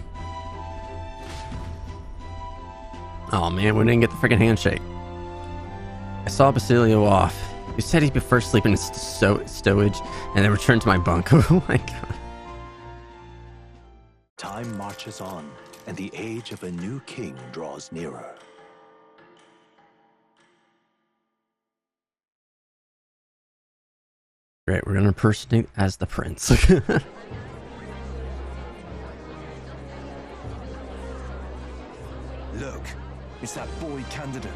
Oh man, we didn't get the freaking handshake. I saw Basilio off. He said he'd prefer sleeping in stowage and then return to my bunk. Oh my god. Time marches on, and the age of a new king draws nearer. Great, we're gonna impersonate as the prince. Look, it's that boy candidate.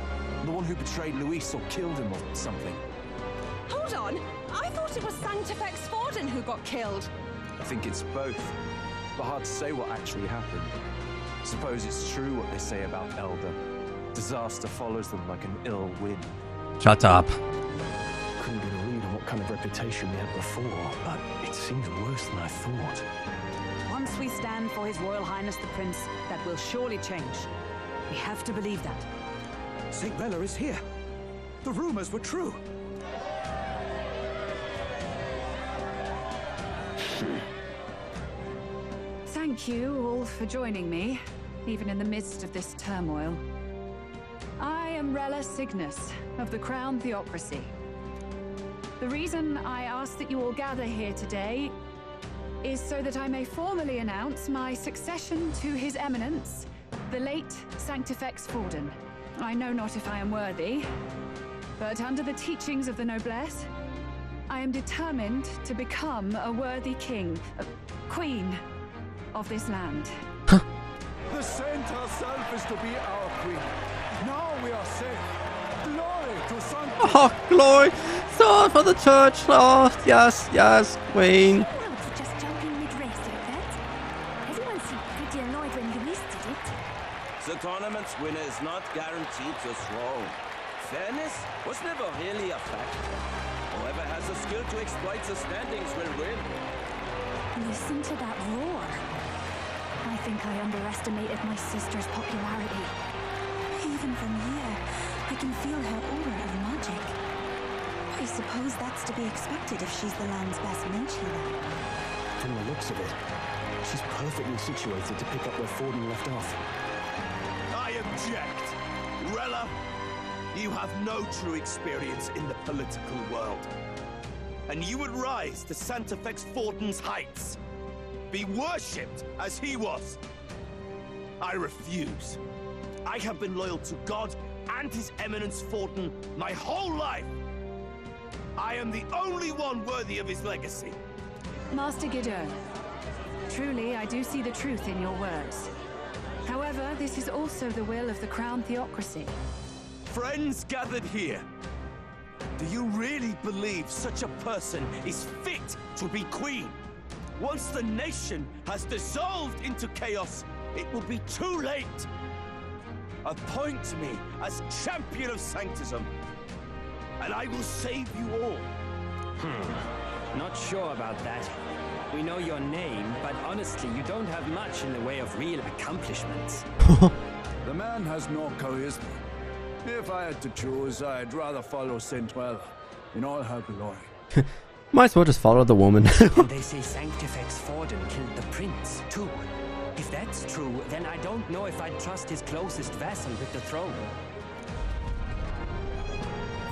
The one who betrayed Luis or killed him or something. Hold on! I thought it was Sanctifex Forden who got killed. I think it's both. But hard to say what actually happened. Suppose it's true what they say about Elder. Disaster follows them like an ill wind. Shut up. Couldn't get a read on what kind of reputation we had before, but it seems worse than I thought. Once we stand for His Royal Highness the Prince, that will surely change. We have to believe that. St. Rella is here. The rumors were true. Thank you all for joining me, even in the midst of this turmoil. I am Rella Cygnus of the Crown Theocracy. The reason I ask that you all gather here today is so that I may formally announce my succession to His Eminence, the late Sanctifex Forden. I know not if I am worthy, but under the teachings of the noblesse, I am determined to become a worthy king, queen of this land. The saint herself is to be our queen. Now we are safe. Glory to Sanctifex. Oh, glory! Sword for the church! Oh, yes, yes, queen. Just jumping mid-race like that. Everyone seemed pretty annoyed when Luis did it. The tournament's winner is not guaranteed the throne. Fairness was never really a factor. Whoever has the skill to exploit the standings will win. Listen to that roar. I think I underestimated my sister's popularity. Even from here, I can feel her aura of magic. I suppose that's to be expected if she's the land's best mage healer. From the looks of it, she's perfectly situated to pick up where Forden left off. I object. Rella, you have no true experience in the political world. And you would rise to Sanctifex Forden's heights. Be worshipped as he was. I refuse. I have been loyal to God and His Eminence Forden my whole life. I am the only one worthy of his legacy. Master Gideon, truly I do see the truth in your words. However, this is also the will of the Crown Theocracy. Friends gathered here, do you really believe such a person is fit to be queen? Once the nation has dissolved into chaos, it will be too late. Appoint me as champion of sanctism, and I will save you all. Not sure about that. We know your name, but honestly, you don't have much in the way of real accomplishments. The man has no charisma. If I had to choose, I'd rather follow Saint Rella in all her glory. Might as well just follow the woman. And they say Sanctifex Forden killed the prince, too. If that's true, then I don't know if I'd trust his closest vassal with the throne.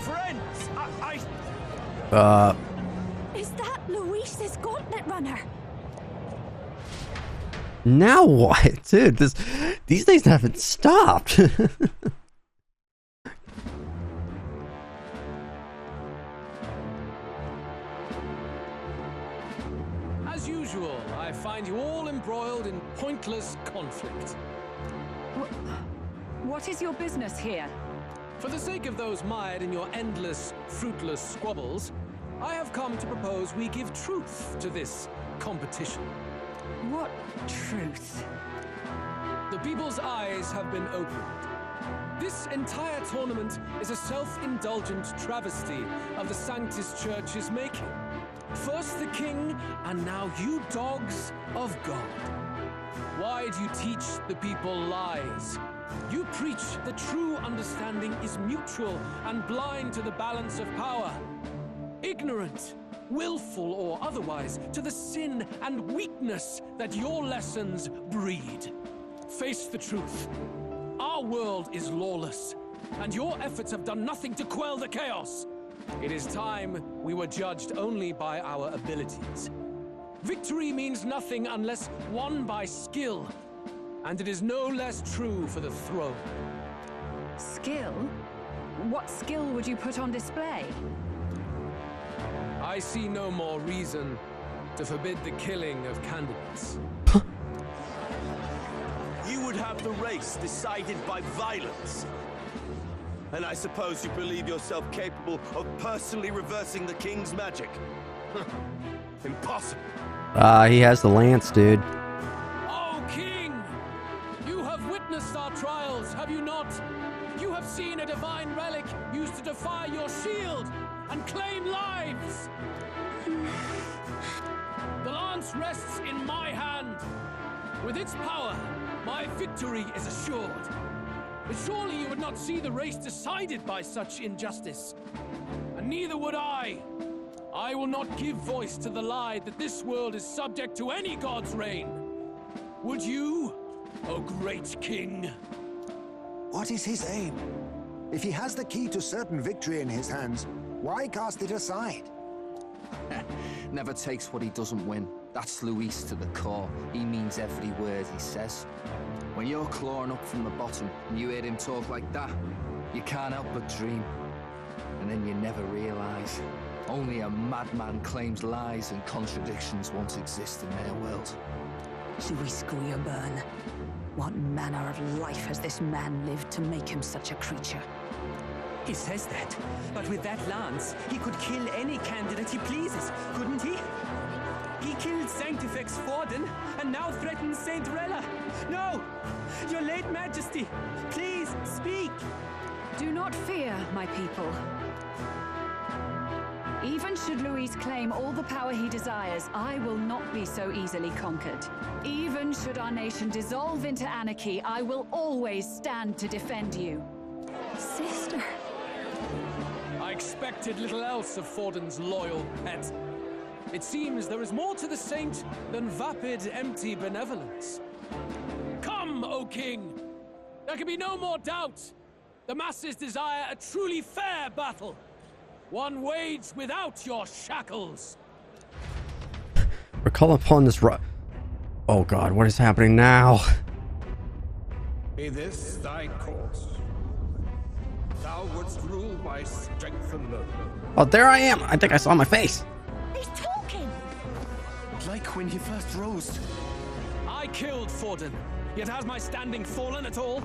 Friends, Is that Luis's gauntlet runner? Now what? Dude, these things haven't stopped. As usual, I find you all embroiled in pointless conflict. What is your business here? For the sake of those mired in your endless, fruitless squabbles, I have come to propose we give truth to this competition. What truth? The people's eyes have been opened. This entire tournament is a self-indulgent travesty of the Sanctus Church's making. First the king, and now you dogs of God. Why do you teach the people lies? You preach that true understanding is mutual and blind to the balance of power. Ignorant, willful or otherwise, to the sin and weakness that your lessons breed. Face the truth. Our world is lawless, and your efforts have done nothing to quell the chaos. It is time we were judged only by our abilities. Victory means nothing unless won by skill, and it is no less true for the throne. Skill? What skill would you put on display? I see no more reason to forbid the killing of candidates. You would have the race decided by violence. And I suppose you believe yourself capable of personally reversing the king's magic? Impossible. He has the lance, dude. Oh, King! You have witnessed our trials, have you not? You have seen a divine relic used to defy your shield and claim lives! The lance rests in my hand. With its power, my victory is assured. But surely you would not see the race decided by such injustice. And neither would I. I will not give voice to the lie that this world is subject to any god's reign. Would you, O great king? What is his aim? If he has the key to certain victory in his hands, why cast it aside? Never takes what he doesn't win. That's Luis to the core. He means every word he says. When you're clawing up from the bottom and you hear him talk like that, you can't help but dream. And then you never realize. Only a madman claims lies and contradictions once exist in their world. Luis Guyaburn. What manner of life has this man lived to make him such a creature? He says that, but with that lance, he could kill any candidate he pleases, couldn't he? He killed Sanctifex Forden, and now threatens Saint Rella. No! Your late Majesty, please, speak! Do not fear, my people. Even should Luis claim all the power he desires, I will not be so easily conquered. Even should our nation dissolve into anarchy, I will always stand to defend you. Sister. I expected little else of Forden's loyal pet. It seems there is more to the saint than vapid, empty benevolence. Come, O king! There can be no more doubt. The masses desire a truly fair battle. One waged without your shackles. Recall upon this Oh god, what is happening now? Be this thy course. Thou wouldst rule by strength alone. Oh, there I am! I think I saw my face. He's talking! Like when he first rose. I killed Forden, yet has my standing fallen at all?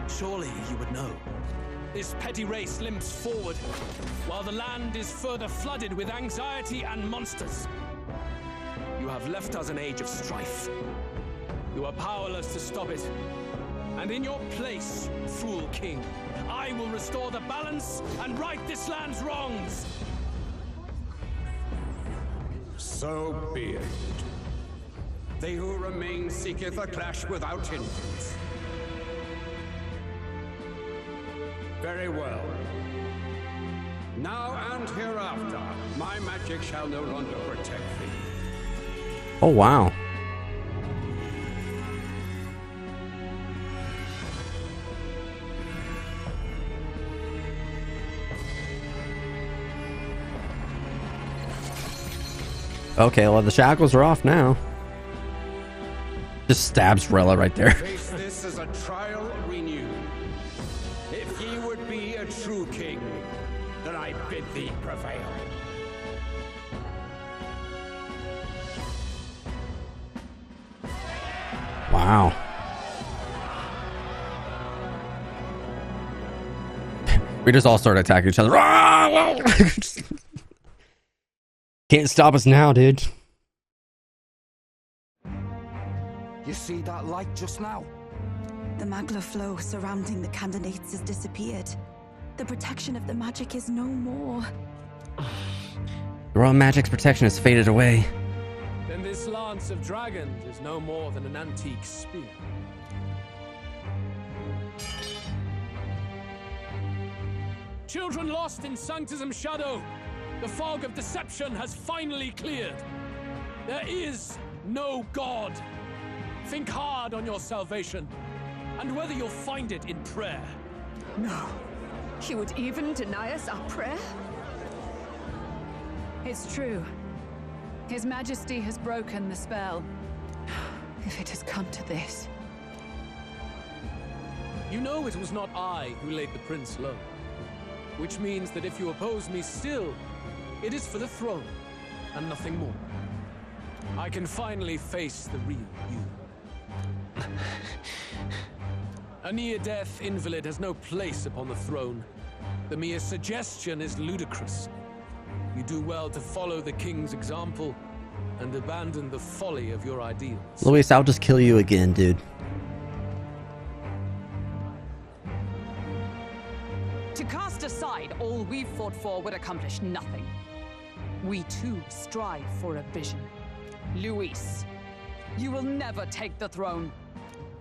Surely you would know. This petty race limps forward, while the land is further flooded with anxiety and monsters. You have left us an age of strife. You are powerless to stop it. And in your place, fool king, I will restore the balance and right this land's wrongs. So be it. They who remain seeketh a clash without hindrance. Very well. Now and hereafter, my magic shall no longer protect thee. Oh, wow. Okay, well, the shackles are off now. Just stabs Rella right there. Face this as a trial renewed. If ye would be a true king, then I bid thee prevail. Wow. We just all started attacking each other. Can't stop us now, dude. You see that light just now? The magla flow surrounding the candidates has disappeared. The protection of the magic is no more. The royal magic's protection has faded away. Then this lance of dragons is no more than an antique spear. Children lost in Sanctism shadow, the fog of deception has finally cleared. There is no God. Think hard on your salvation, and whether you'll find it in prayer. No. He would even deny us our prayer? It's true. His Majesty has broken the spell. If it has come to this. You know it was not I who laid the prince low. Which means that if you oppose me still, it is for the throne, and nothing more. I can finally face the real you. A near-death invalid has no place upon the throne. The mere suggestion is ludicrous. You do well to follow the king's example and abandon the folly of your ideals. Luis, I'll just kill you again, dude. To cast aside all we've fought for would accomplish nothing. We too strive for a vision. Luis, you will never take the throne.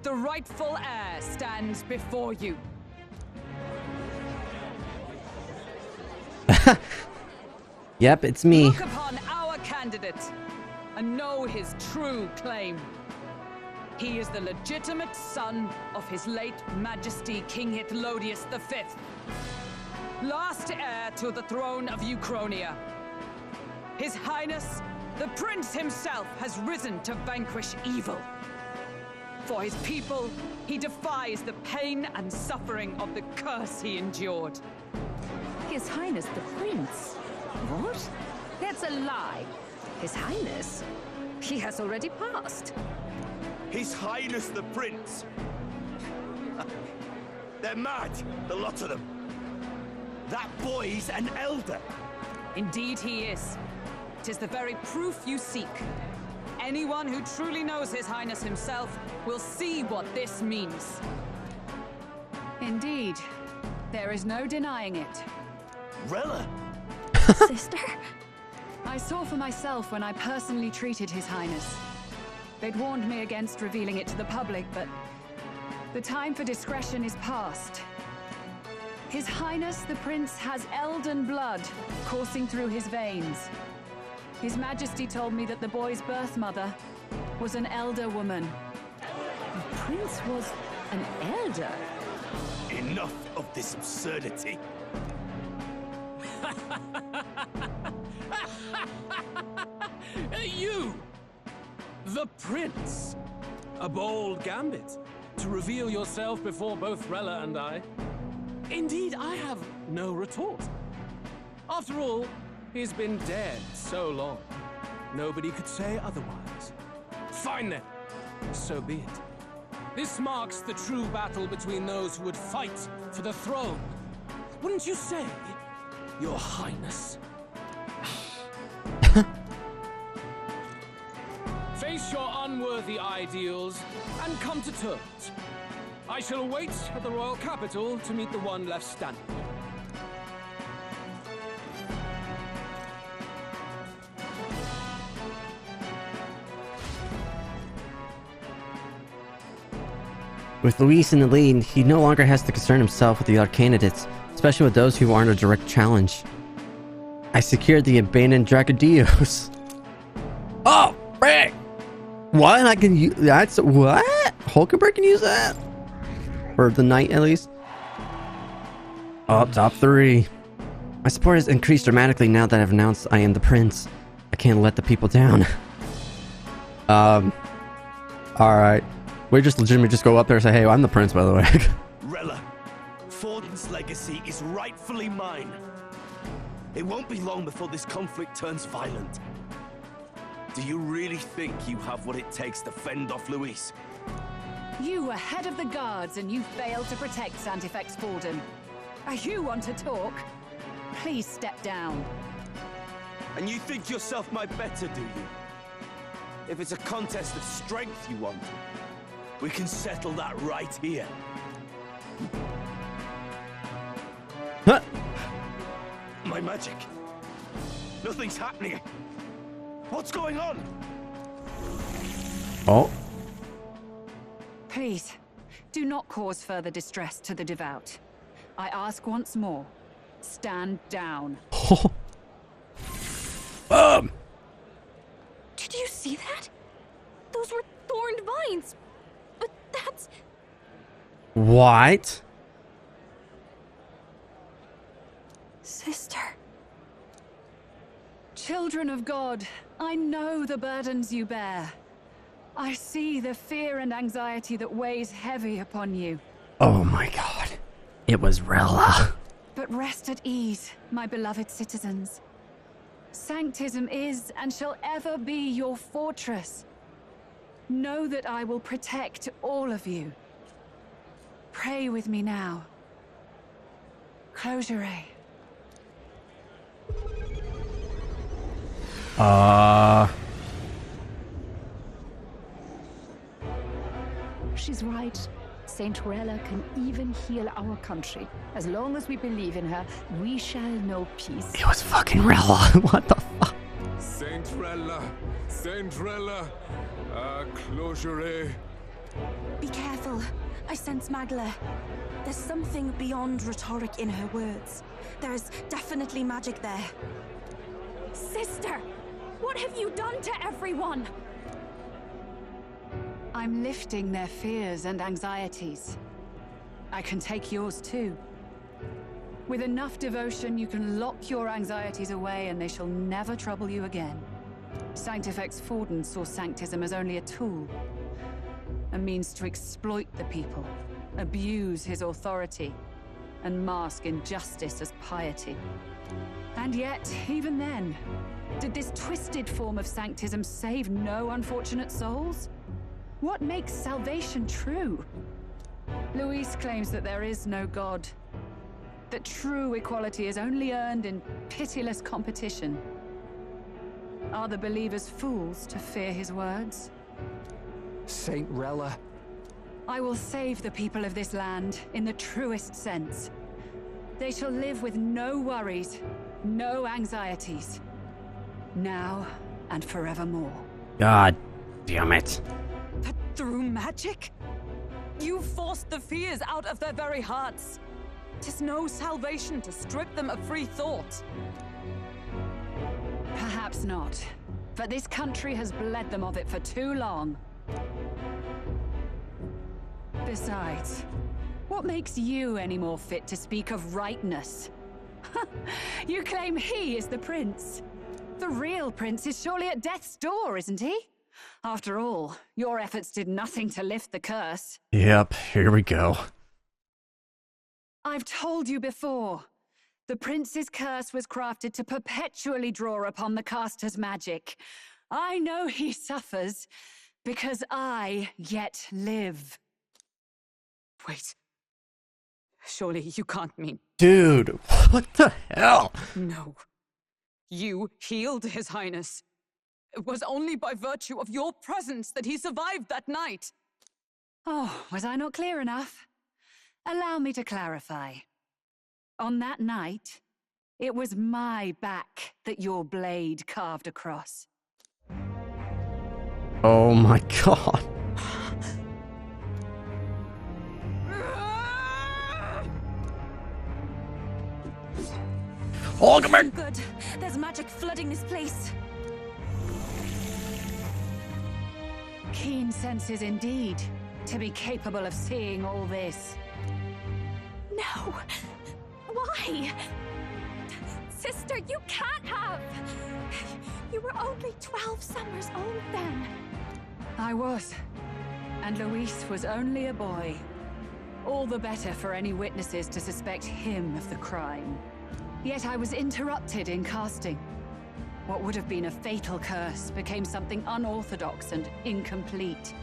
The rightful heir stands before you. Yep, it's me. Look upon our candidate and know his true claim. He is the legitimate son of his late Majesty King Hytlodius V, last heir to the throne of Uchronia. His Highness, the Prince himself, has risen to vanquish evil. For his people, he defies the pain and suffering of the curse he endured. His Highness the Prince? What? That's a lie. His Highness? He has already passed. His Highness the Prince. They're mad, the lot of them. That boy's an elder. Indeed he is. It is the very proof you seek. Anyone who truly knows His Highness himself will see what this means. Indeed, there is no denying it. Rella? Sister? I saw for myself when I personally treated His Highness. They'd warned me against revealing it to the public, but the time for discretion is past. His Highness the Prince has elden blood coursing through his veins. His Majesty told me that the boy's birth mother was an elder woman. The Prince was an elder? Enough of this absurdity. You! The Prince! A bold gambit to reveal yourself before both Rella and I. Indeed, I have no retort. After all, he's been dead so long. Nobody could say otherwise. Fine then. So be it. This marks the true battle between those who would fight for the throne. Wouldn't you say, Your Highness? Face your unworthy ideals and come to terms. I shall await at the royal capital to meet the one left standing. With Luis in the lead, he no longer has to concern himself with the other candidates, especially with those who aren't a direct challenge. I secured the abandoned Dracodios. Oh, frick! What? I can use that's what? Hulkenberg can use that? For the night, at least. Oh, top 3. My support has increased dramatically now that I've announced I am the Prince. I can't let the people down. Alright. We just legitimately just go up there and say, hey, I'm the Prince, by the way. Rella, Forden's legacy is rightfully mine. It won't be long before this conflict turns violent. Do you really think you have what it takes to fend off Luis? You were head of the guards and you failed to protect Santifex Forden. You want to talk? Please step down. And you think yourself my better, do you? If it's a contest of strength you want, we can settle that right here. Huh? My magic. Nothing's happening. What's going on? Oh. Please, do not cause further distress to the devout. I ask once more, Stand down. Did you see that? Those were thorned vines. But that's... What? Sister. Children of God, I know the burdens you bear. I see the fear and anxiety that weighs heavy upon you. Oh my god. It was Rella. But rest at ease, my beloved citizens. Sanctism is and shall ever be your fortress. Know that I will protect all of you. Pray with me now. Close your eye. She's right. Saint Rella can even heal our country. As long as we believe in her, we shall know peace. It was fucking Rella. What the fuck? Saint Rella, close your eye. Be careful. I sense Magla. There's something beyond rhetoric in her words. There's definitely magic there. Sister, what have you done to everyone? I'm lifting their fears and anxieties. I can take yours too. With enough devotion, you can lock your anxieties away and they shall never trouble you again. Sanctifex Forden saw Sanctism as only a tool. A means to exploit the people, abuse his authority, and mask injustice as piety. And yet, even then, did this twisted form of Sanctism save no unfortunate souls? What makes salvation true? Luis claims that there is no God, that true equality is only earned in pitiless competition. Are the believers fools to fear his words? Saint Rella. I will save the people of this land in the truest sense. They shall live with no worries, no anxieties. Now and forevermore. God damn it. Through magic? You forced the fears out of their very hearts. 'Tis no salvation to strip them of free thought. Perhaps not. But this country has bled them of it for too long. Besides, what makes you any more fit to speak of rightness? You claim he is the prince. The real prince is surely at death's door, isn't he? After all, your efforts did nothing to lift the curse. Yep, here we go. I've told you before. The prince's curse was crafted to perpetually draw upon the caster's magic. I know he suffers because I yet live. Wait. Surely you can't mean... Dude, what the hell? No. You healed His Highness. It was only by virtue of your presence that he survived that night. Oh, was I not clear enough? Allow me to clarify. On that night, it was my back that your blade carved across. Oh my god. Oh, come here! Good. There's magic flooding this place. Keen senses indeed, to be capable of seeing all this. No! Why? Sister, you can't have! You were only 12 summers old then. I was. And Luis was only a boy. All the better for any witnesses to suspect him of the crime. Yet I was interrupted in casting. What would have been a fatal curse became something unorthodox and incomplete.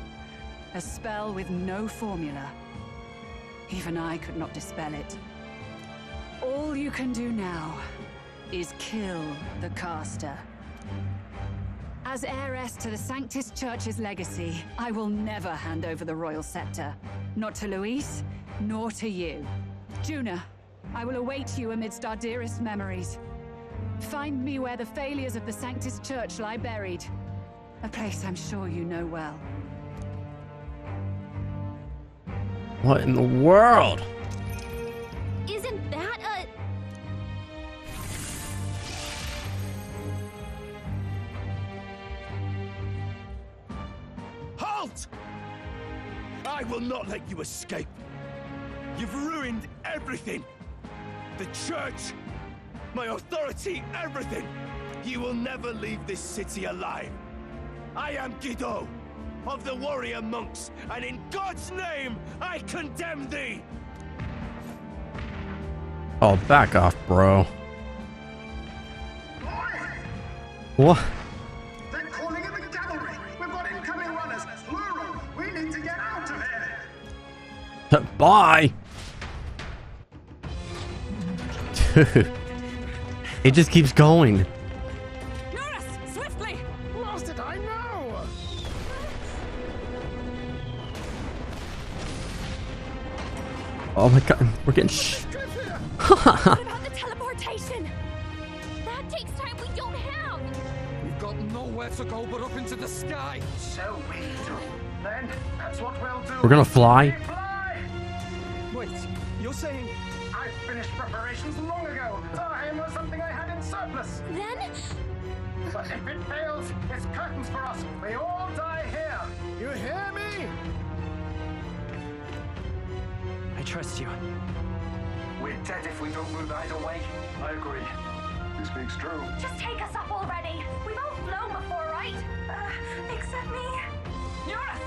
A spell with no formula. Even I could not dispel it. All you can do now is kill the caster. As heiress to the Sanctis Church's legacy, I will never hand over the royal scepter. Not to Luis, nor to you. Juna, I will await you amidst our dearest memories. Find me where the failures of the Sanctis Church lie buried. A place I'm sure you know well. What in the world? Isn't that a... will not let you escape. You've ruined everything. The church, my authority, everything. You will never leave this city alive. I am Guido, of the warrior monks, and in God's name, I condemn thee! Oh, back off, bro. What? They're calling in the cavalry. We've got incoming runners, plural. We need to get out of here. Bye. Dude, it just keeps going. Norris, swiftly! Lost it, I know. Oh my god, we're getting What about the teleportation? That takes time we don't have. We've got nowhere to go but up into the sky. So we do. Then that's what we'll do. We're gonna fly. Wait, you're saying... I finished preparations long ago. Time was something I had in surplus. Then? But if it fails, it's curtains for us. We all die here. You hear me? I trust you. We're dead if we don't move either way. I agree. He speaks true. Just take us up already. We've all flown before, right? Except me. Norris!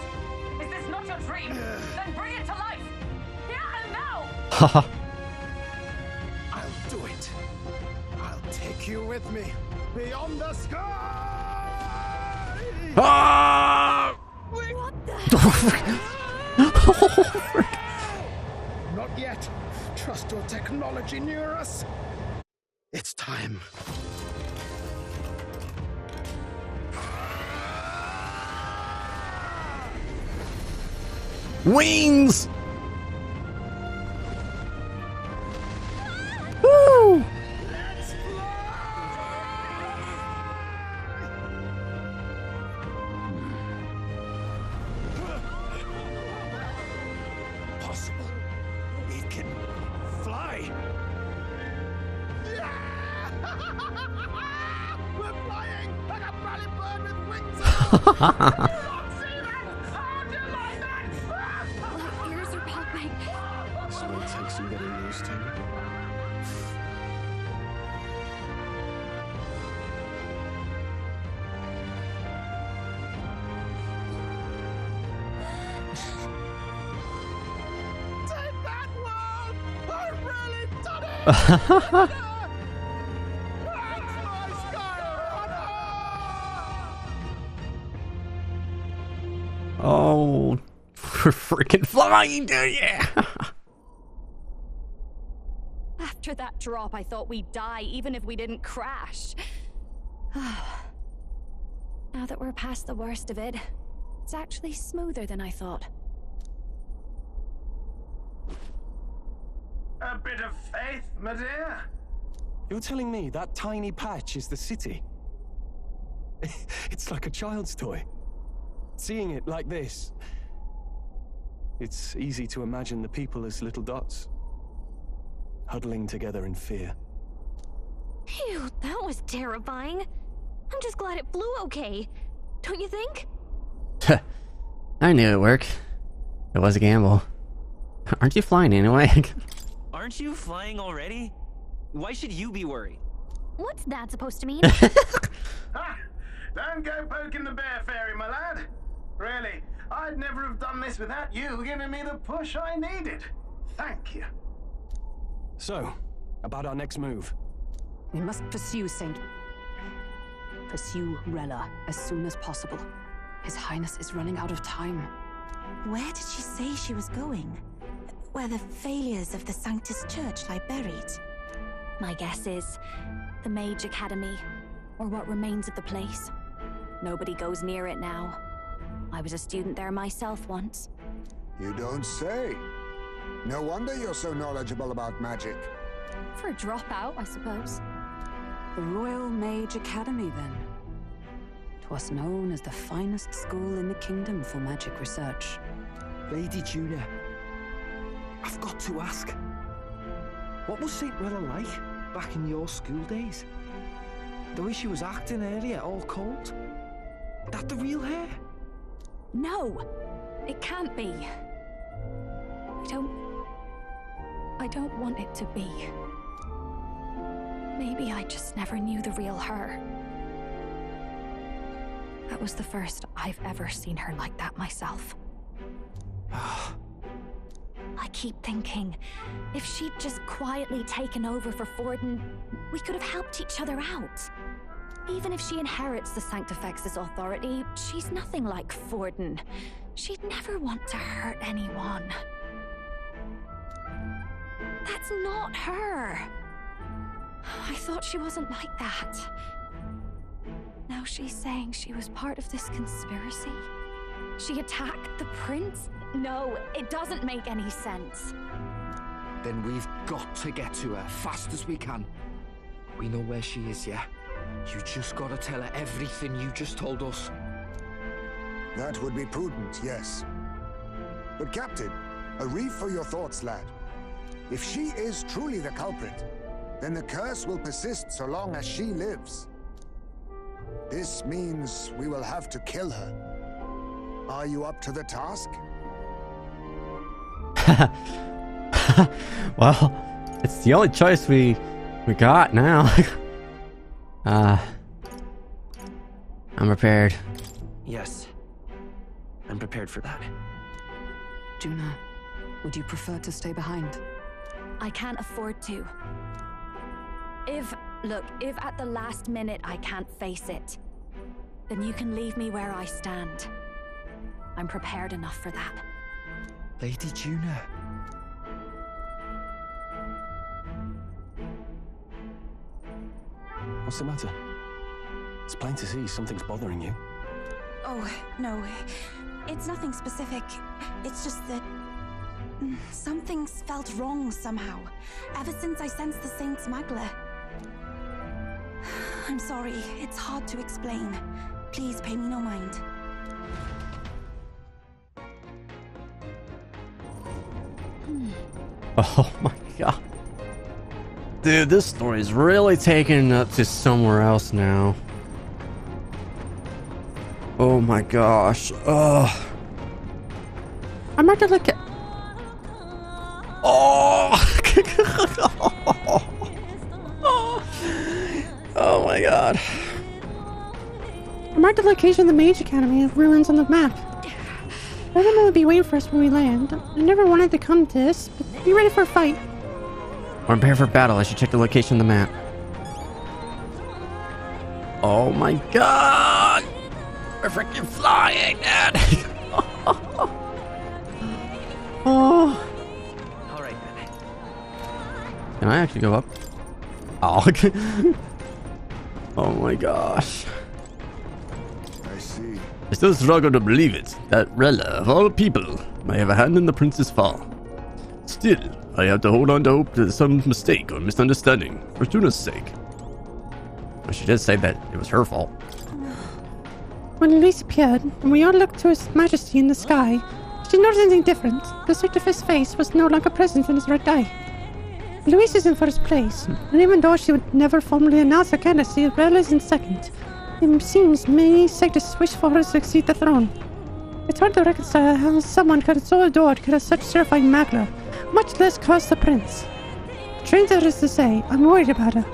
Is this not your dream? Then bring it to life! Here and now! Haha. I'll do it. I'll take you with me. Beyond the sky! Ah! What Oh, Not yet. Trust your technology, Neurus. It's time. Wings! Woo! Possible. We can fly. We're flying like a rally bird with wings. My ears are popping. This is what it takes some getting used to. Take that, world! I've really done it! Oh, we're freaking flying, dude, yeah. After that drop, I thought we'd die even if we didn't crash. Now that we're past the worst of it, it's actually smoother than I thought. A bit of faith, my dear. You're telling me that tiny patch is the city? It's like a child's toy. Seeing it like this, it's easy to imagine the people as little dots, huddling together in fear. Phew, that was terrifying. I'm just glad it flew okay. Don't you think? I knew it'd work. It was a gamble. Aren't you flying anyway? Aren't you flying already? Why should you be worried? What's that supposed to mean? Ha! Don't go poking the bear fairy, my lad. Really, I'd never have done this without you giving me the push I needed. Thank you. So, about our next move. We must pursue Rella as soon as possible. His Highness is running out of time. Where did she say she was going? Where the failures of the Sanctus Church lie buried? My guess is the Mage Academy, or what remains of the place. Nobody goes near it now. I was a student there myself once. You don't say. No wonder you're so knowledgeable about magic. For a dropout, I suppose. The Royal Mage Academy, then. 'Twas known as the finest school in the kingdom for magic research. Lady Julia, I've got to ask. What was St. Rella like back in your school days? The way she was acting earlier, all cold? That the real hair? No! It can't be. I don't want it to be. Maybe I just never knew the real her. That was the first I've ever seen her like that myself. I keep thinking, if she'd just quietly taken over for Forden, we could have helped each other out. Even if she inherits the Sanctifex's authority, she's nothing like Forden. She'd never want to hurt anyone. That's not her. I thought she wasn't like that. Now she's saying she was part of this conspiracy? She attacked the prince? No, it doesn't make any sense. Then we've got to get to her fast as we can. We know where she is, yeah? You just gotta tell her everything you just told us. That would be prudent, yes. But Captain, a reef for your thoughts, lad. If she is truly the culprit, then the curse will persist so long as she lives. This means we will have to kill her. Are you up to the task? Well, it's the only choice we got now. I'm prepared. Yes. I'm prepared for that. Juna, would you prefer to stay behind? I can't afford to. If at the last minute I can't face it, then you can leave me where I stand. I'm prepared enough for that. Lady Juna. What's the matter? It's plain to see something's bothering you. Oh, no. It's nothing specific. It's just that something's felt wrong somehow, ever since I sensed the Saint's Magla. I'm sorry, it's hard to explain. Please pay me no mind. Oh my god. Dude, this story is really taking it up to somewhere else now. Oh my gosh. Oh. I'm about to look at... Oh! Oh my god. I marked the location of the Mage Academy of ruins on the map. I don't know would be waiting for us when we land. I never wanted to come to this, but be ready for a fight. Or prepare for battle. I should check the location of the map. Oh my god! We're freaking flying, man! Oh. Alright then. Can I actually go up? Oh. Oh my gosh. I see. I still struggle to believe it, that Rella, of all people, may have a hand in the prince's fall. Still, I have to hold on to hope there's some mistake or misunderstanding, for Juna's sake. Well, she did say that it was her fault. When Elise appeared, and we all looked to His Majesty in the sky, she noticed anything different. The sight of his face was no longer present in his right eye. Louise is in first place, and even though she would never formally announce her candidacy, Rella is in second. It seems many Sanctists wish for her to succeed the throne. It's hard to reconcile how someone so adored could have such terrifying magla, much less cause the prince. Strange that is to say, I'm worried about her.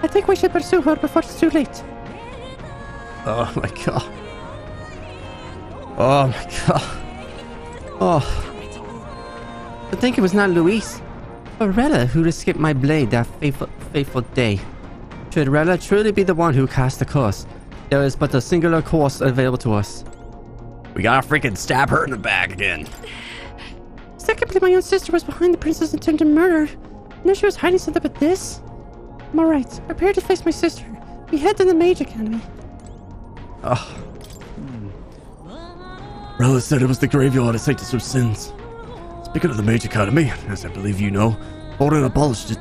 I think we should pursue her before it's too late. Oh my god. Oh my god. Oh. I think it was not Louise, but Rella who escaped my blade that fateful day. Should Rella truly be the one who cast the curse, there is but a singular course available to us. We gotta freaking stab her in the back again. Secondly, my own sister was behind the prince's attempted murder. Now she was hiding something but this? I'm alright. Prepare to face my sister. We head to the Mage Academy. Oh. Rella said it was the graveyard of Sanctus of Sins. Speaking of the Mage Academy, as I believe you know, Forden abolished it,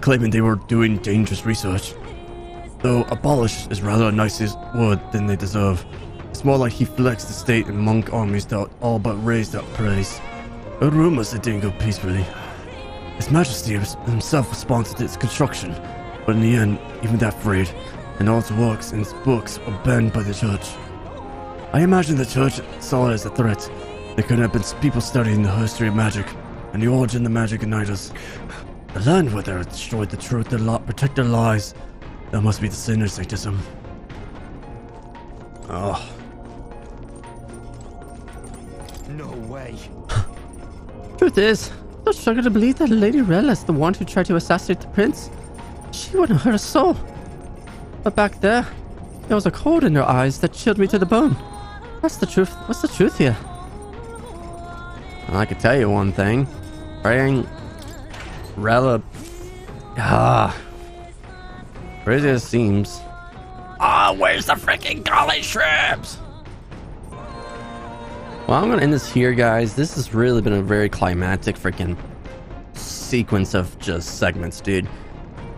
claiming they were doing dangerous research. Though abolish is rather a nicer word than they deserve. It's more like he flexed the state and monk armies that all but raised up praise. Heard rumors it didn't go peacefully. His Majesty himself responded to its construction, but in the end, even that failed, and all its works and its books were banned by the church. I imagine the church saw it as a threat. There could have been people studying the history of magic, and the origin the magic igniters. The land where they destroyed the truth, protect their lies. That must be the sinner sadism. Oh. No way. Truth is, I struggle to believe that Lady Rella is the one who tried to assassinate the prince. She wouldn't hurt a soul. But back there was a cold in her eyes that chilled me to the bone. What's the truth? What's the truth here? I could tell you one thing. Praying Rella. Crazy as it seems. Where's the freaking golly shrimps? Well, I'm gonna end this here, guys. This has really been a very climatic freaking sequence of just segments, dude.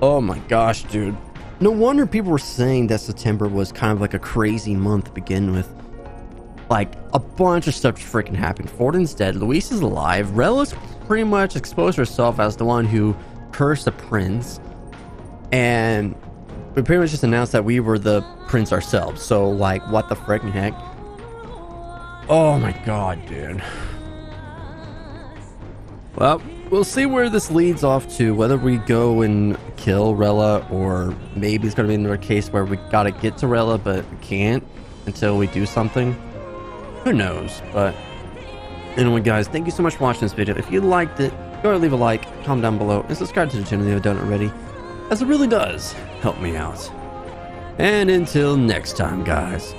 Oh my gosh, dude. No wonder people were saying that September was kind of like a crazy month to begin with. Like, a bunch of stuff freaking happened. Forden's dead. Luis is alive. Rella's pretty much exposed herself as the one who cursed the prince. And we pretty much just announced that we were the prince ourselves. So, like, what the freaking heck? Oh my god, dude. Well, we'll see where this leads off to. Whether we go and kill Rella, or maybe it's going to be another case where we got to get to Rella, but we can't until we do something. Who knows? But anyway, guys, thank you so much for watching this video. If you liked it, go ahead and leave a like, comment down below, and subscribe to the channel if you haven't done it already, as it really does help me out. And until next time, guys,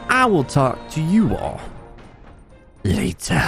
I will talk to you all later.